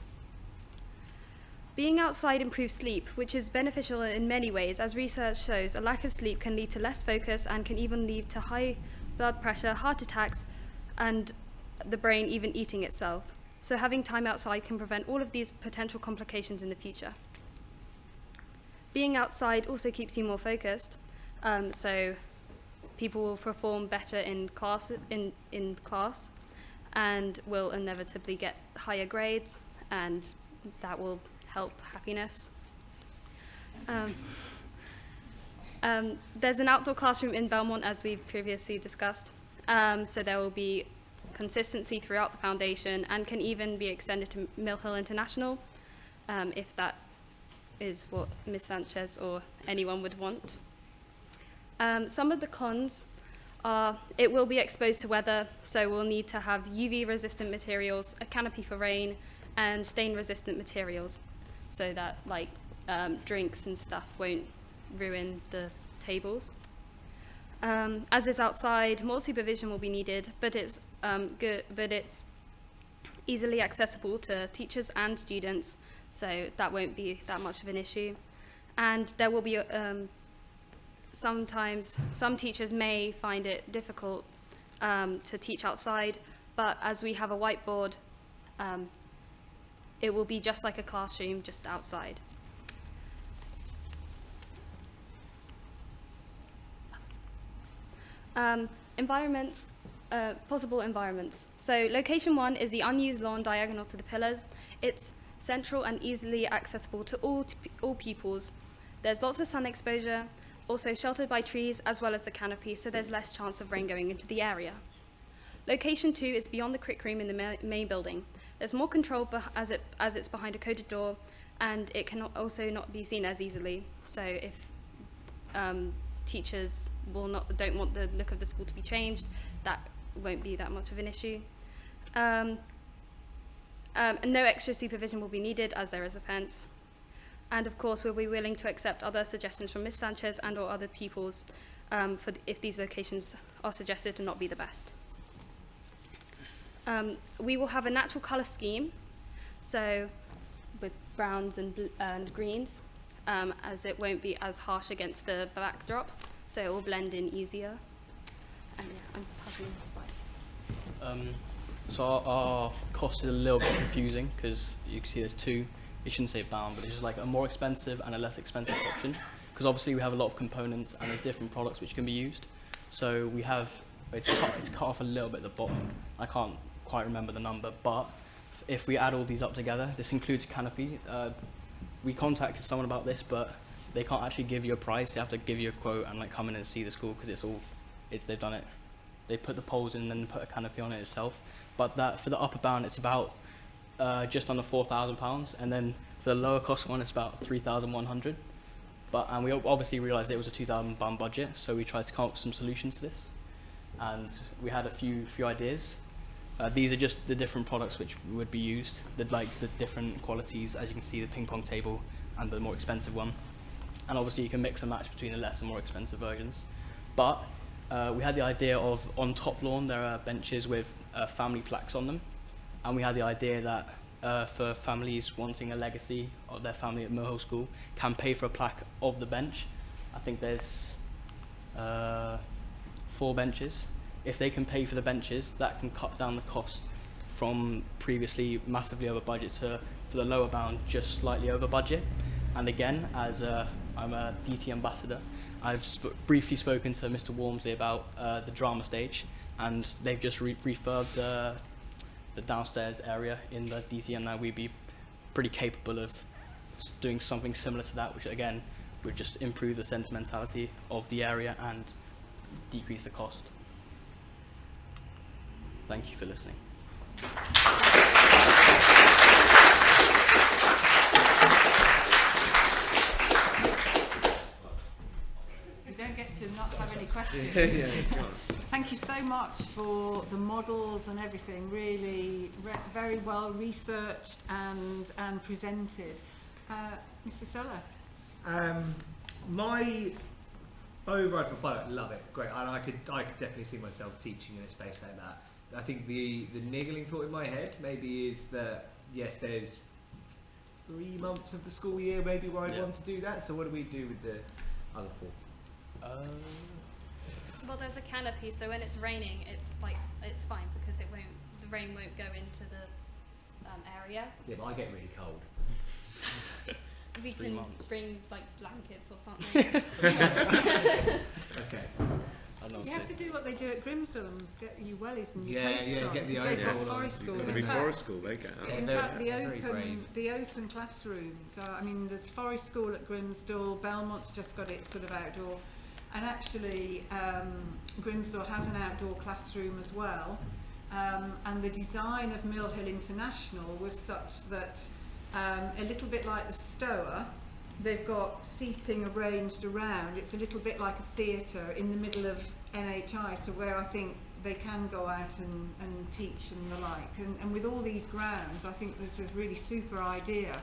T: Being outside improves sleep, which is beneficial in many ways. As research shows, a lack of sleep can lead to less focus and can even lead to high blood pressure, heart attacks, and the brain even eating itself. So having time outside can prevent all of these potential complications in the future. Being outside also keeps you more focused, so people will perform better in class, and will inevitably get higher grades, and that will help happiness. There's an outdoor classroom in Belmont, as we've previously discussed, so there will be consistency throughout the foundation and can even be extended to Mill Hill International, if that is what Ms. Sanchez or anyone would want. Some of the cons are it will be exposed to weather, so we'll need to have UV resistant materials, a canopy for rain, and stain resistant materials, so that like drinks and stuff won't ruin the tables. As it's outside, more supervision will be needed, but it's easily accessible to teachers and students, so that won't be that much of an issue. And there will be sometimes some teachers may find it difficult to teach outside, but as we have a whiteboard, it will be just like a classroom, just outside. Environments, possible environments. So location 1 is the unused lawn diagonal to the pillars. It's central and easily accessible to all pupils. There's lots of sun exposure, also sheltered by trees as well as the canopy, so there's less chance of rain going into the area. Location 2 is beyond the crick room in the main building. There's more control as it's behind a coded door, and it can also not be seen as easily. So if teachers don't want the look of the school to be changed, that won't be that much of an issue. And no extra supervision will be needed as there is a fence. And of course, we'll be willing to accept other suggestions from Ms. Sanchez and or other pupils if these locations are suggested to not be the best. We will have a natural colour scheme, so with browns and greens, as it won't be as harsh against the backdrop, so it will blend in easier. And yeah, I'm passing by.
U: So our cost is a little bit confusing because you can see there's two. You shouldn't say bound, but it's just like a more expensive and a less expensive option, because obviously we have a lot of components and there's different products which can be used. So we have it's cut off a little bit at the bottom. I can't quite remember the number, but if we add all these up together, this includes canopy. We contacted someone about this, but they can't actually give you a price. They have to give you a quote and like come in and see the school because they've done it they put the poles in and then put a canopy on it itself. But that for the upper bound, it's about just under £4,000, and then for the lower cost one, it's about 3,100. And we obviously realised it was a £2,000 budget, so we tried to come up with some solutions to this, and we had a few ideas. These are just the different products which would be used, the different qualities. As you can see, the ping pong table and the more expensive one, and obviously you can mix and match between the less and more expensive versions. But we had the idea of, on top lawn there are benches with family plaques on them, and we had the idea that for families wanting a legacy of their family at Mohill School can pay for a plaque of the bench. I think there's 4 benches. If they can pay for the benches, that can cut down the cost from previously massively over budget to, for the lower bound, just slightly over budget. And again, as I'm a DT ambassador, I've briefly spoken to Mr. Walmsley about the drama stage, and they've just refurbed the downstairs area in the DT, and now we'd be pretty capable of doing something similar to that, which again would just improve the sentimentality of the area and decrease the cost. Thank you for listening.
B: You don't get to not have any questions.
D: Yeah.
B: Thank you so much for the models and everything. Really very well researched and presented. Mr. Seller.
Q: My override for pilot, love it, great, and I could definitely see myself teaching in a space like that. I think the niggling thought in my head maybe is that yes, there's 3 months of the school year maybe where I'd want to do that. So what do we do with the other 4?
A: Well, there's a canopy, so when it's raining, it's fine because the rain won't go into the area.
Q: Yeah, but I get really cold.
A: We can bring blankets or something.
Q: Okay.
B: You have to do what they do at Grimsdale and get you wellies and your
Q: Yeah,
B: coats on,
Q: get the
B: because they've got
Q: overall
B: forest schools.
C: It'll be forest school, they get out.
B: In fact, the open classrooms. I mean, there's forest school at Grimsdale. Belmont's just got it sort of outdoor, and actually, Grimsdale has an outdoor classroom as well. And the design of Mill Hill International was such that a little bit like the Stoa, they've got seating arranged around. It's a little bit like a theatre in the middle of NHI, so where I think they can go out and teach and the like. And with all these grounds, I think this is a really super idea.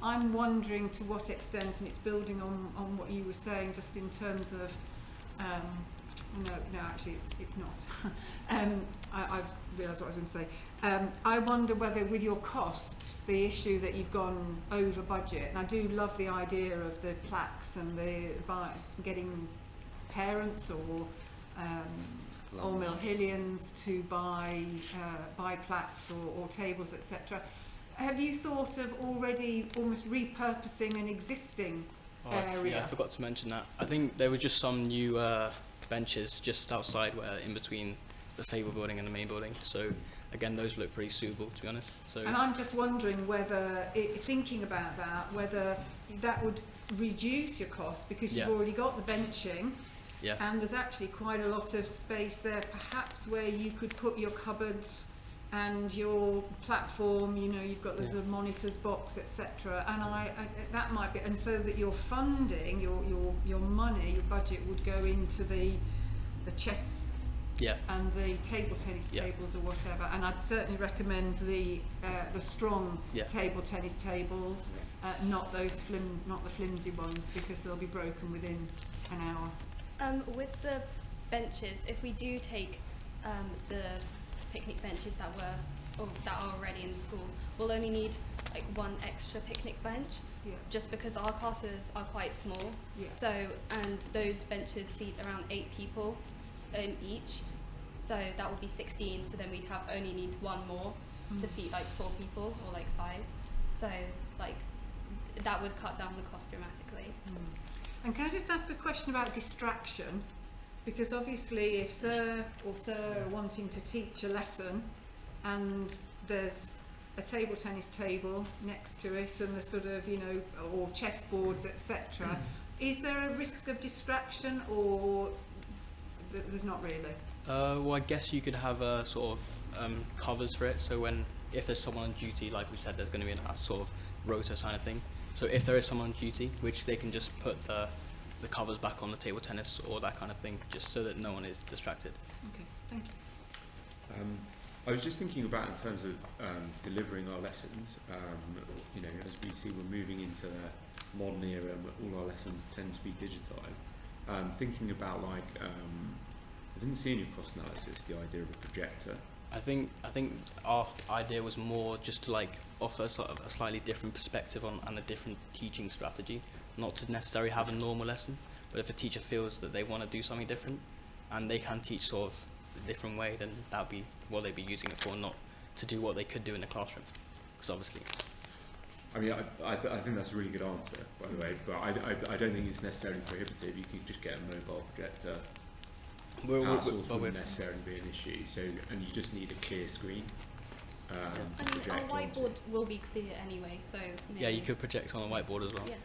B: I'm wondering to what extent, and it's building on what you were saying, just in terms of, no, actually it's not. I've realised what I was going to say. I wonder whether with your cost, the issue that you've gone over budget, and I do love the idea of the plaques and getting parents or Mill Hillians to buy plaques or tables, etc. Have you thought of already almost repurposing an existing area?
U: Yeah, I forgot to mention that. I think there were just some new benches just outside, where in between the Fable building and the main building. So again, those look pretty suitable, to be honest. So,
B: and I'm just wondering whether, thinking about that, whether that would reduce your cost because you've already got the benching, and there's actually quite a lot of space there, perhaps where you could put your cupboards and your platform. You know, you've got the monitors box, etc. And that might be, and so that your funding, your money, your budget would go into the chess. And the table tennis tables or whatever, and I'd certainly recommend the strong table tennis tables, not the flimsy ones, because they'll be broken within an hour.
A: With the benches, if we do take the picnic benches that are already in the school, we'll only need like 1 extra picnic bench, just because our classes are quite small. So, and those benches seat around 8 people each, so that would be 16, so then we'd only need 1 more to seat like 4 people or like 5, so like that would cut down the cost dramatically.
B: And can I just ask a question about distraction, because obviously if Sir are wanting to teach a lesson and there's a table tennis table next to it and the sort of, or chessboards, etc., is there a risk of distraction, or there's not really?
U: Well, I guess you could have a sort of covers for it. So if there's someone on duty, like we said, there's going to be a sort of rota kind of thing. So if there is someone on duty, which they can just put the covers back on the table tennis or that kind of thing, just so that no one is distracted.
B: Okay, thank you.
C: I was just thinking about in terms of delivering our lessons. You know, as we see, we're moving into the modern era, where all our lessons tend to be digitised. Thinking about like, I didn't see in your cost analysis the idea of a projector.
U: I think our idea was more just to like offer sort of a slightly different perspective on and a different teaching strategy, not to necessarily have a normal lesson, but if a teacher feels that they want to do something different and they can teach sort of a different way, then that'd be what they'd be using it for, not to do what they could do in the classroom, because obviously.
C: I mean, I think that's a really good answer, by the way, but I don't think it's necessarily prohibitive. You could just get a mobile projector. Outsource wouldn't necessarily be an issue, so, and you just need a clear screen.
A: I mean, our whiteboard will be clear anyway, so maybe.
U: Yeah, you could project on a whiteboard as well.
A: Yeah.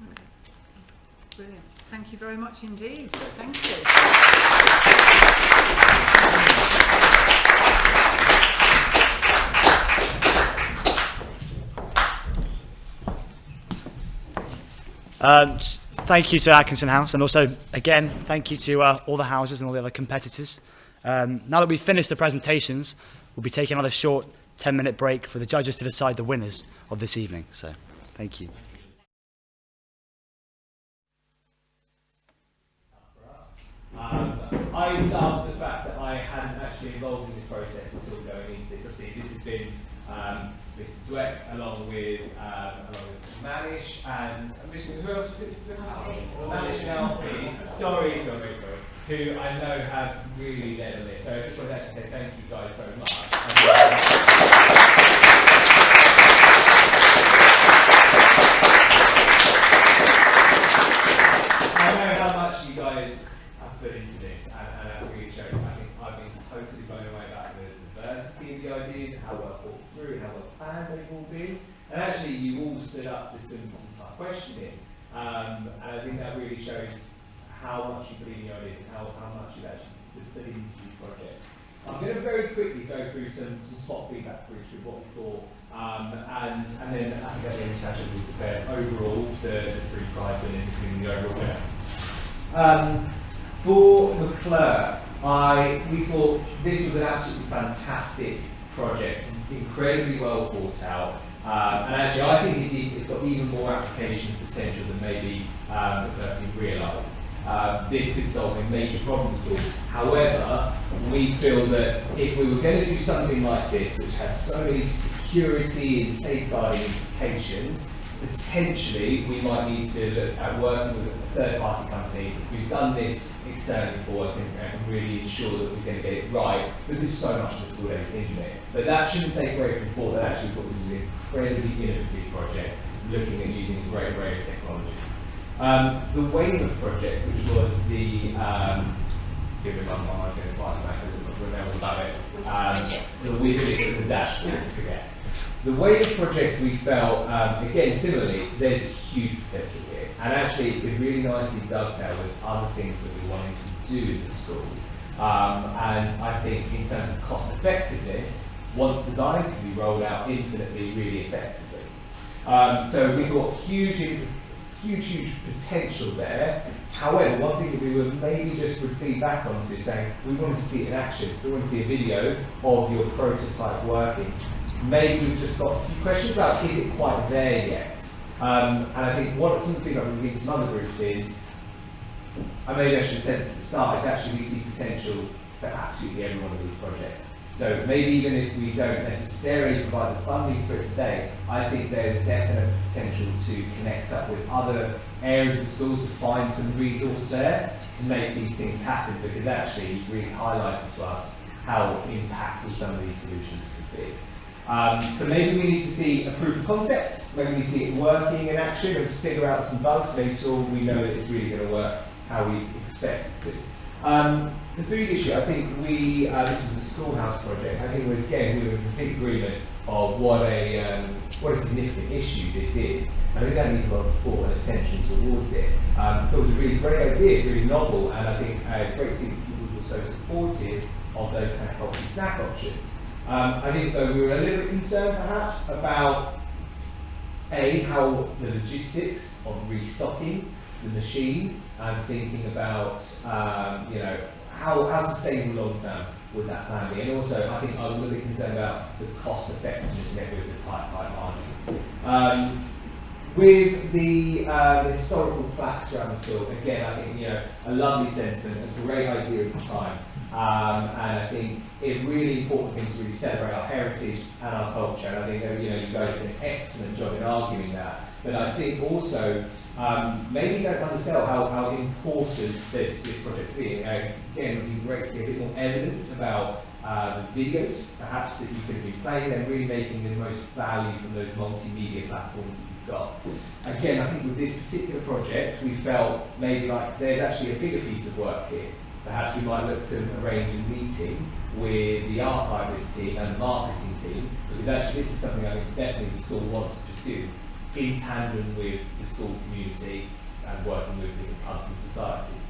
B: Okay. Brilliant. Thank you very much indeed. Thank
E: you. Thank you to Atkinson House, and also, again, thank you to all the houses and all the other competitors. Now that we've finished the presentations, we'll be taking another short 10-minute break for the judges to decide the winners of this evening. So, thank you.
D: I love the fact that I hadn't actually involved in this process until going into this. Obviously, this has been Mr. Dweck along with Manish and who else was it? Mr. Manish and Alfie. Sorry. Who I know have really led on this. So I just wanted to actually say thank you guys so much. I know how much you guys have put into this, and it really shows. I think I've been totally blown away about the diversity of the ideas, how well thought through, and how well planned they've all been. And actually, you all stood up to some tough questioning, and I think that really shows how much you believe in the ideas and how much you've actually put into these projects. I'm going to very quickly go through some spot feedback for each of what we thought, and then I think at the end of the we'll prepare overall the three prize winners, including the overall winner. For McClure, we thought this was an absolutely fantastic project, incredibly well thought out, and actually I think it's got even more application potential than maybe the person realised. This could solve a major problem to solve. However, we feel that if we were going to do something like this, which has so many security and safeguarding implications, potentially we might need to look at working with a third-party company who's done this externally before and really ensure that we're going to get it right, because so much of the school don't engineer. But that shouldn't take away from the thought that actually thought this was an incredibly innovative project, looking at using a great array of technology. The Weymouth project, which was the give me one more, I was going to slide back a little bit about it. So we did it at the dashboard, forget. The Weymouth project, we felt, again, similarly, there's a huge potential here. And actually, it could really nicely dovetail with other things that we wanted to do in the school. And I think in terms of cost effectiveness, once designed, it can be rolled out infinitely, really effectively. So we thought huge potential there. However, one thing that we would maybe just would feed back onto, saying we wanted to see it in action, we want to see a video of your prototype working. Maybe we've just got a few questions about, is it quite there yet? And I think something that we've been to some other groups is, I maybe I should have said this at the start, is actually we see potential for absolutely every one of these projects. So maybe even if we don't necessarily provide the funding for it today, I think there's definite potential to connect up with other areas of the school to find some resource there to make these things happen, because actually it really highlighted to us how impactful some of these solutions could be. So maybe we need to see a proof of concept, maybe we need to see it working in action and figure out some bugs to make sure we know that it's really going to work how we expect it to. The food issue, I think this was a schoolhouse project. I think we were in complete agreement of what a significant issue this is. I think that needs a lot of thought and attention towards it. It was a really great idea, really novel, and I think it's great to see that people were so supportive
Q: supportive of those kind of healthy snack options. I think though we were a little bit concerned perhaps about how the logistics of restocking the machine and thinking about how sustainable long term would that plan be, and also I think I was a little bit concerned about the cost effectiveness with the tight margins. With the historical plaques around the school, again I think a lovely sentiment, a great idea at the time, and I think a really important thing to really celebrate our heritage and our culture. And I think you guys did an excellent job in arguing that. But I think also maybe don't undersell how important this project is. Again, it would be great to see a bit more evidence about the videos, perhaps that you could be playing and really making the most value from those multimedia platforms that you've got. Again, I think with this particular project, we felt maybe like there's actually a bigger piece of work here. Perhaps we might look to arrange a meeting with the archivist team and the marketing team, because actually this is something I think definitely the school wants to pursue in tandem with the school community and working with different pubs and societies.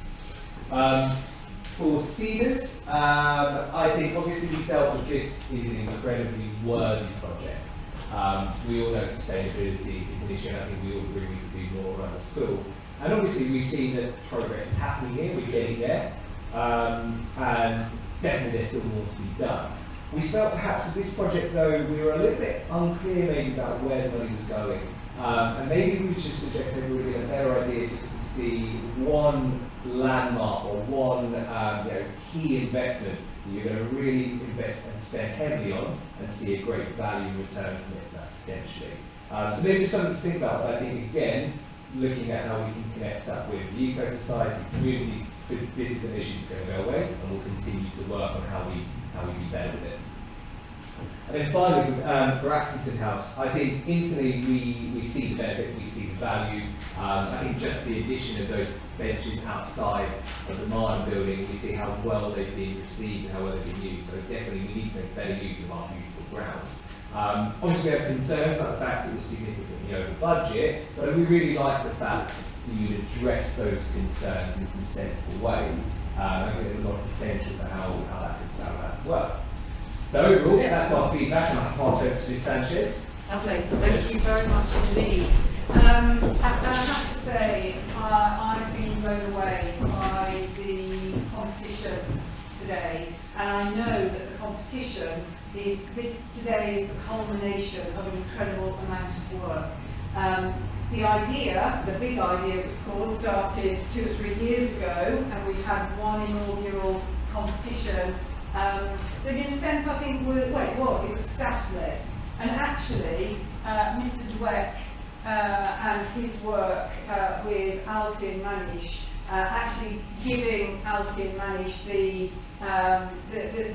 Q: For Cedars, I think obviously we felt that this is an incredibly worthy project. We all know sustainability is an issue, and I think we all agree we could do more around the school. And obviously we've seen that progress is happening here, we're getting there, and definitely there's still more to be done. We felt perhaps with this project though, we were a little bit unclear maybe about where the money was going. And maybe we should suggest maybe it would be a better idea just to see one landmark or one key investment that you're going to really invest and spend heavily on and see a great value return from it potentially. So maybe just something to think about, but I think again, looking at how we can connect up with the eco-society, communities, because this is an issue that's going to go away and we'll continue to work on how we be better with it. And then finally, for Atkinson House, I think instantly we see the benefit, we see the value. I think just the addition of those benches outside of the Martin building, we see how well they've been received and how well they've been used. So definitely we need to make better use of our beautiful grounds. Obviously we have concerns about the fact it was significantly over budget, but we really like the fact that you'd address those concerns in some sensible ways. I think there's a lot of potential for how that could work. So overall, that's our feedback, and I'll pass over to Ms. Sanchez.
B: Lovely, thank you very much indeed. I have to say, I've been blown away by the competition today, and I know that the competition today is the culmination of an incredible amount of work. The idea, the big idea it was called, started 2 or 3 years ago, and we've had one inaugural competition. But in a sense, I think, it was staff-led. And actually, Mr. Dweck and his work with Alfie and Manish, actually giving Alfie and Manish the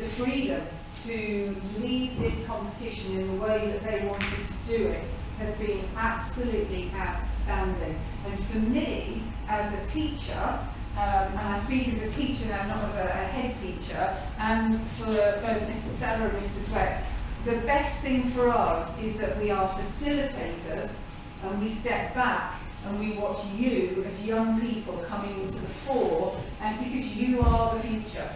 B: freedom to lead this competition in the way that they wanted to do it, has been absolutely outstanding. And for me, as a teacher, and I speak as a teacher now, not as a head teacher, and for both Mr. Seller and Mr. Dweck, the best thing for us is that we are facilitators and we step back and we watch you as young people coming into the fore, and because you are the future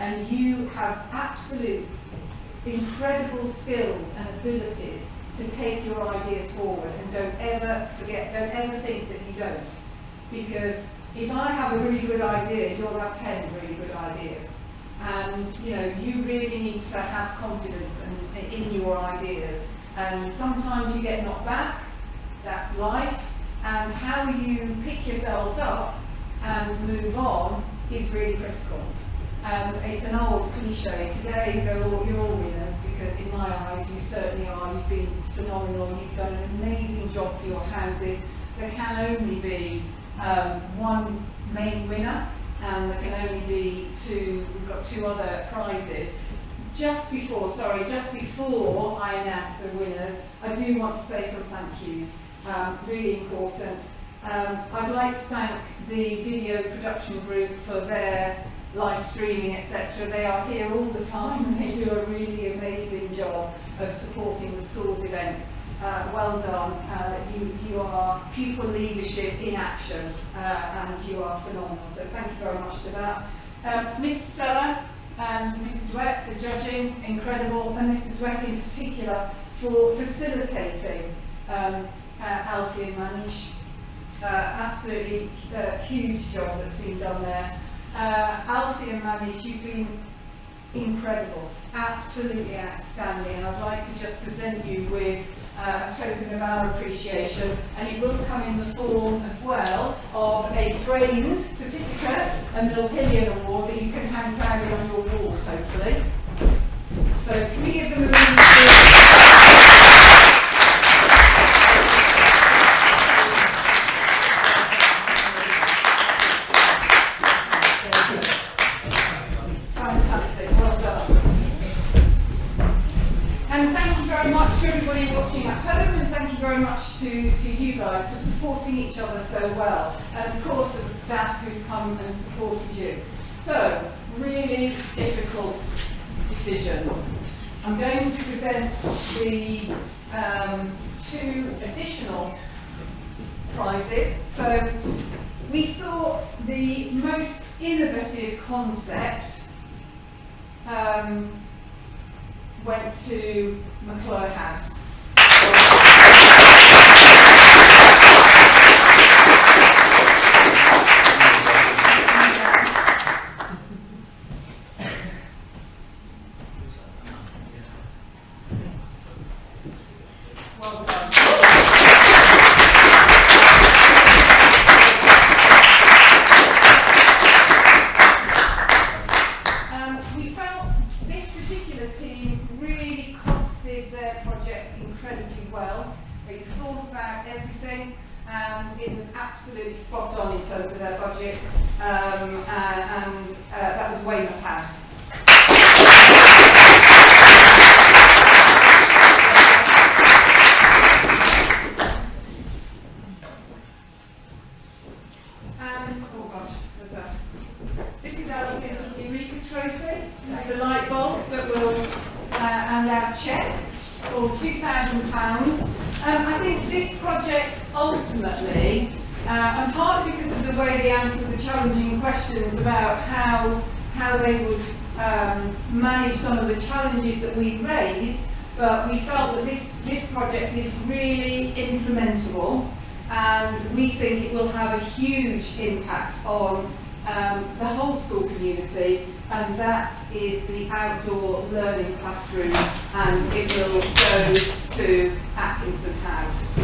B: and you have absolute incredible skills and abilities to take your ideas forward, and don't ever forget, don't ever think that you don't. Because if I have a really good idea, you'll have 10 really good ideas. And you really need to have confidence in your ideas. And sometimes you get knocked back, that's life. And how you pick yourselves up and move on is really critical. It's an old cliche. Today you're all winners, because in my eyes you certainly are. You've been phenomenal, you've done an amazing job for your houses. There can only be one main winner, and there can only be we've got 2 other prizes. Just before I announce the winners, I do want to say some thank yous, really important. I'd like to thank the video production group for their live streaming, etc. They are here all the time and they do a really amazing job of supporting the school's events. Well done. You are pupil leadership in action, and you are phenomenal. So thank you very much to that. Mr. Seller, and Mrs. Dweck for judging, incredible, and Mrs. Dweck in particular for facilitating Alfie and Manish. Absolutely huge job that's been done there. Alfie and Manish, you've been incredible, absolutely outstanding, and I'd like to just present you with a token of our appreciation, and it will come in the form as well of a framed certificate and little pillion award that you can hang proudly on your walls, hopefully. So can we give them a round of Fantastic, well done. And thank you very much to everybody watching at home, and thank you very much to you guys for supporting each other so well. And of course to the staff who've come and supported you. So, really difficult decisions. I'm going to present the 2 additional prizes. So, we thought the most innovative concept went to McClure House. Well done. We felt this particular team really costed their project incredibly well. They thought about everything, and it was absolutely spot on in terms of their budget, and that was Weymouth House. And, oh gosh, there's a... This is our Eureka trophy, the light bulb that will, and our cheque for £2,000. I think this project ultimately, and partly because of the way they answered the challenging questions about how they would manage some of the challenges that we raised, but we felt that this project is really implementable, and we think it will have a huge impact on the whole school community, and that is the outdoor learning classroom, and it will go to Atkinson House.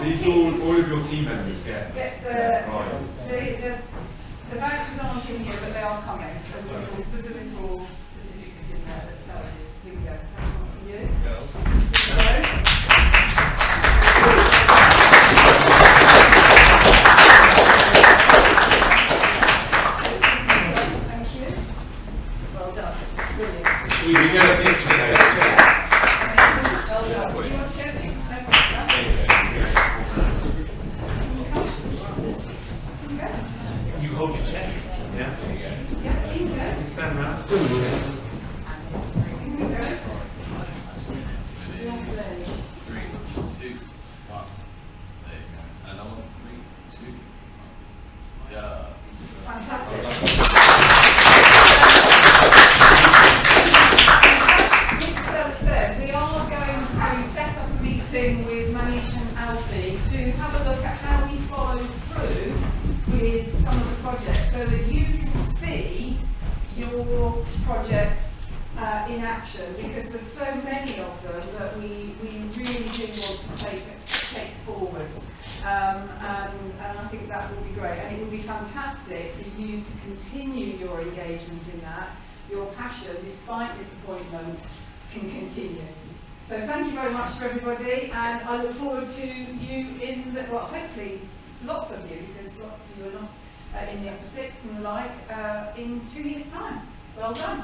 C: These all of your team members get
B: the vouchers aren't in here, but they are coming. So there's a little certificates in there that tell you. Here we go. That's one for you. Thank you. Well done. Brilliant.
C: We get a picture there.
B: Well done. Do you want to share it?
C: You hold your check. Yeah.
B: Yeah, here we go.
C: You stand around.
B: Here we go. Lovely.
F: 3, 2, 1. There you go. Another one. 3, 2, 1. Yeah.
B: Fantastic. As said, we are going to set up a meeting with Manish and Alfie to have a look at how we follow through with some of the projects, so that you can see your projects in action, because there's so many of them that we really do want to take forwards, and I think that will be great, and it will be fantastic for you to continue your engagement in that. Your passion, despite disappointment, can continue. So thank you very much to everybody, and I look forward to you in the, well, hopefully lots of you, because lots of you are not in the upper sixth and the like, in 2 years' time. Well done.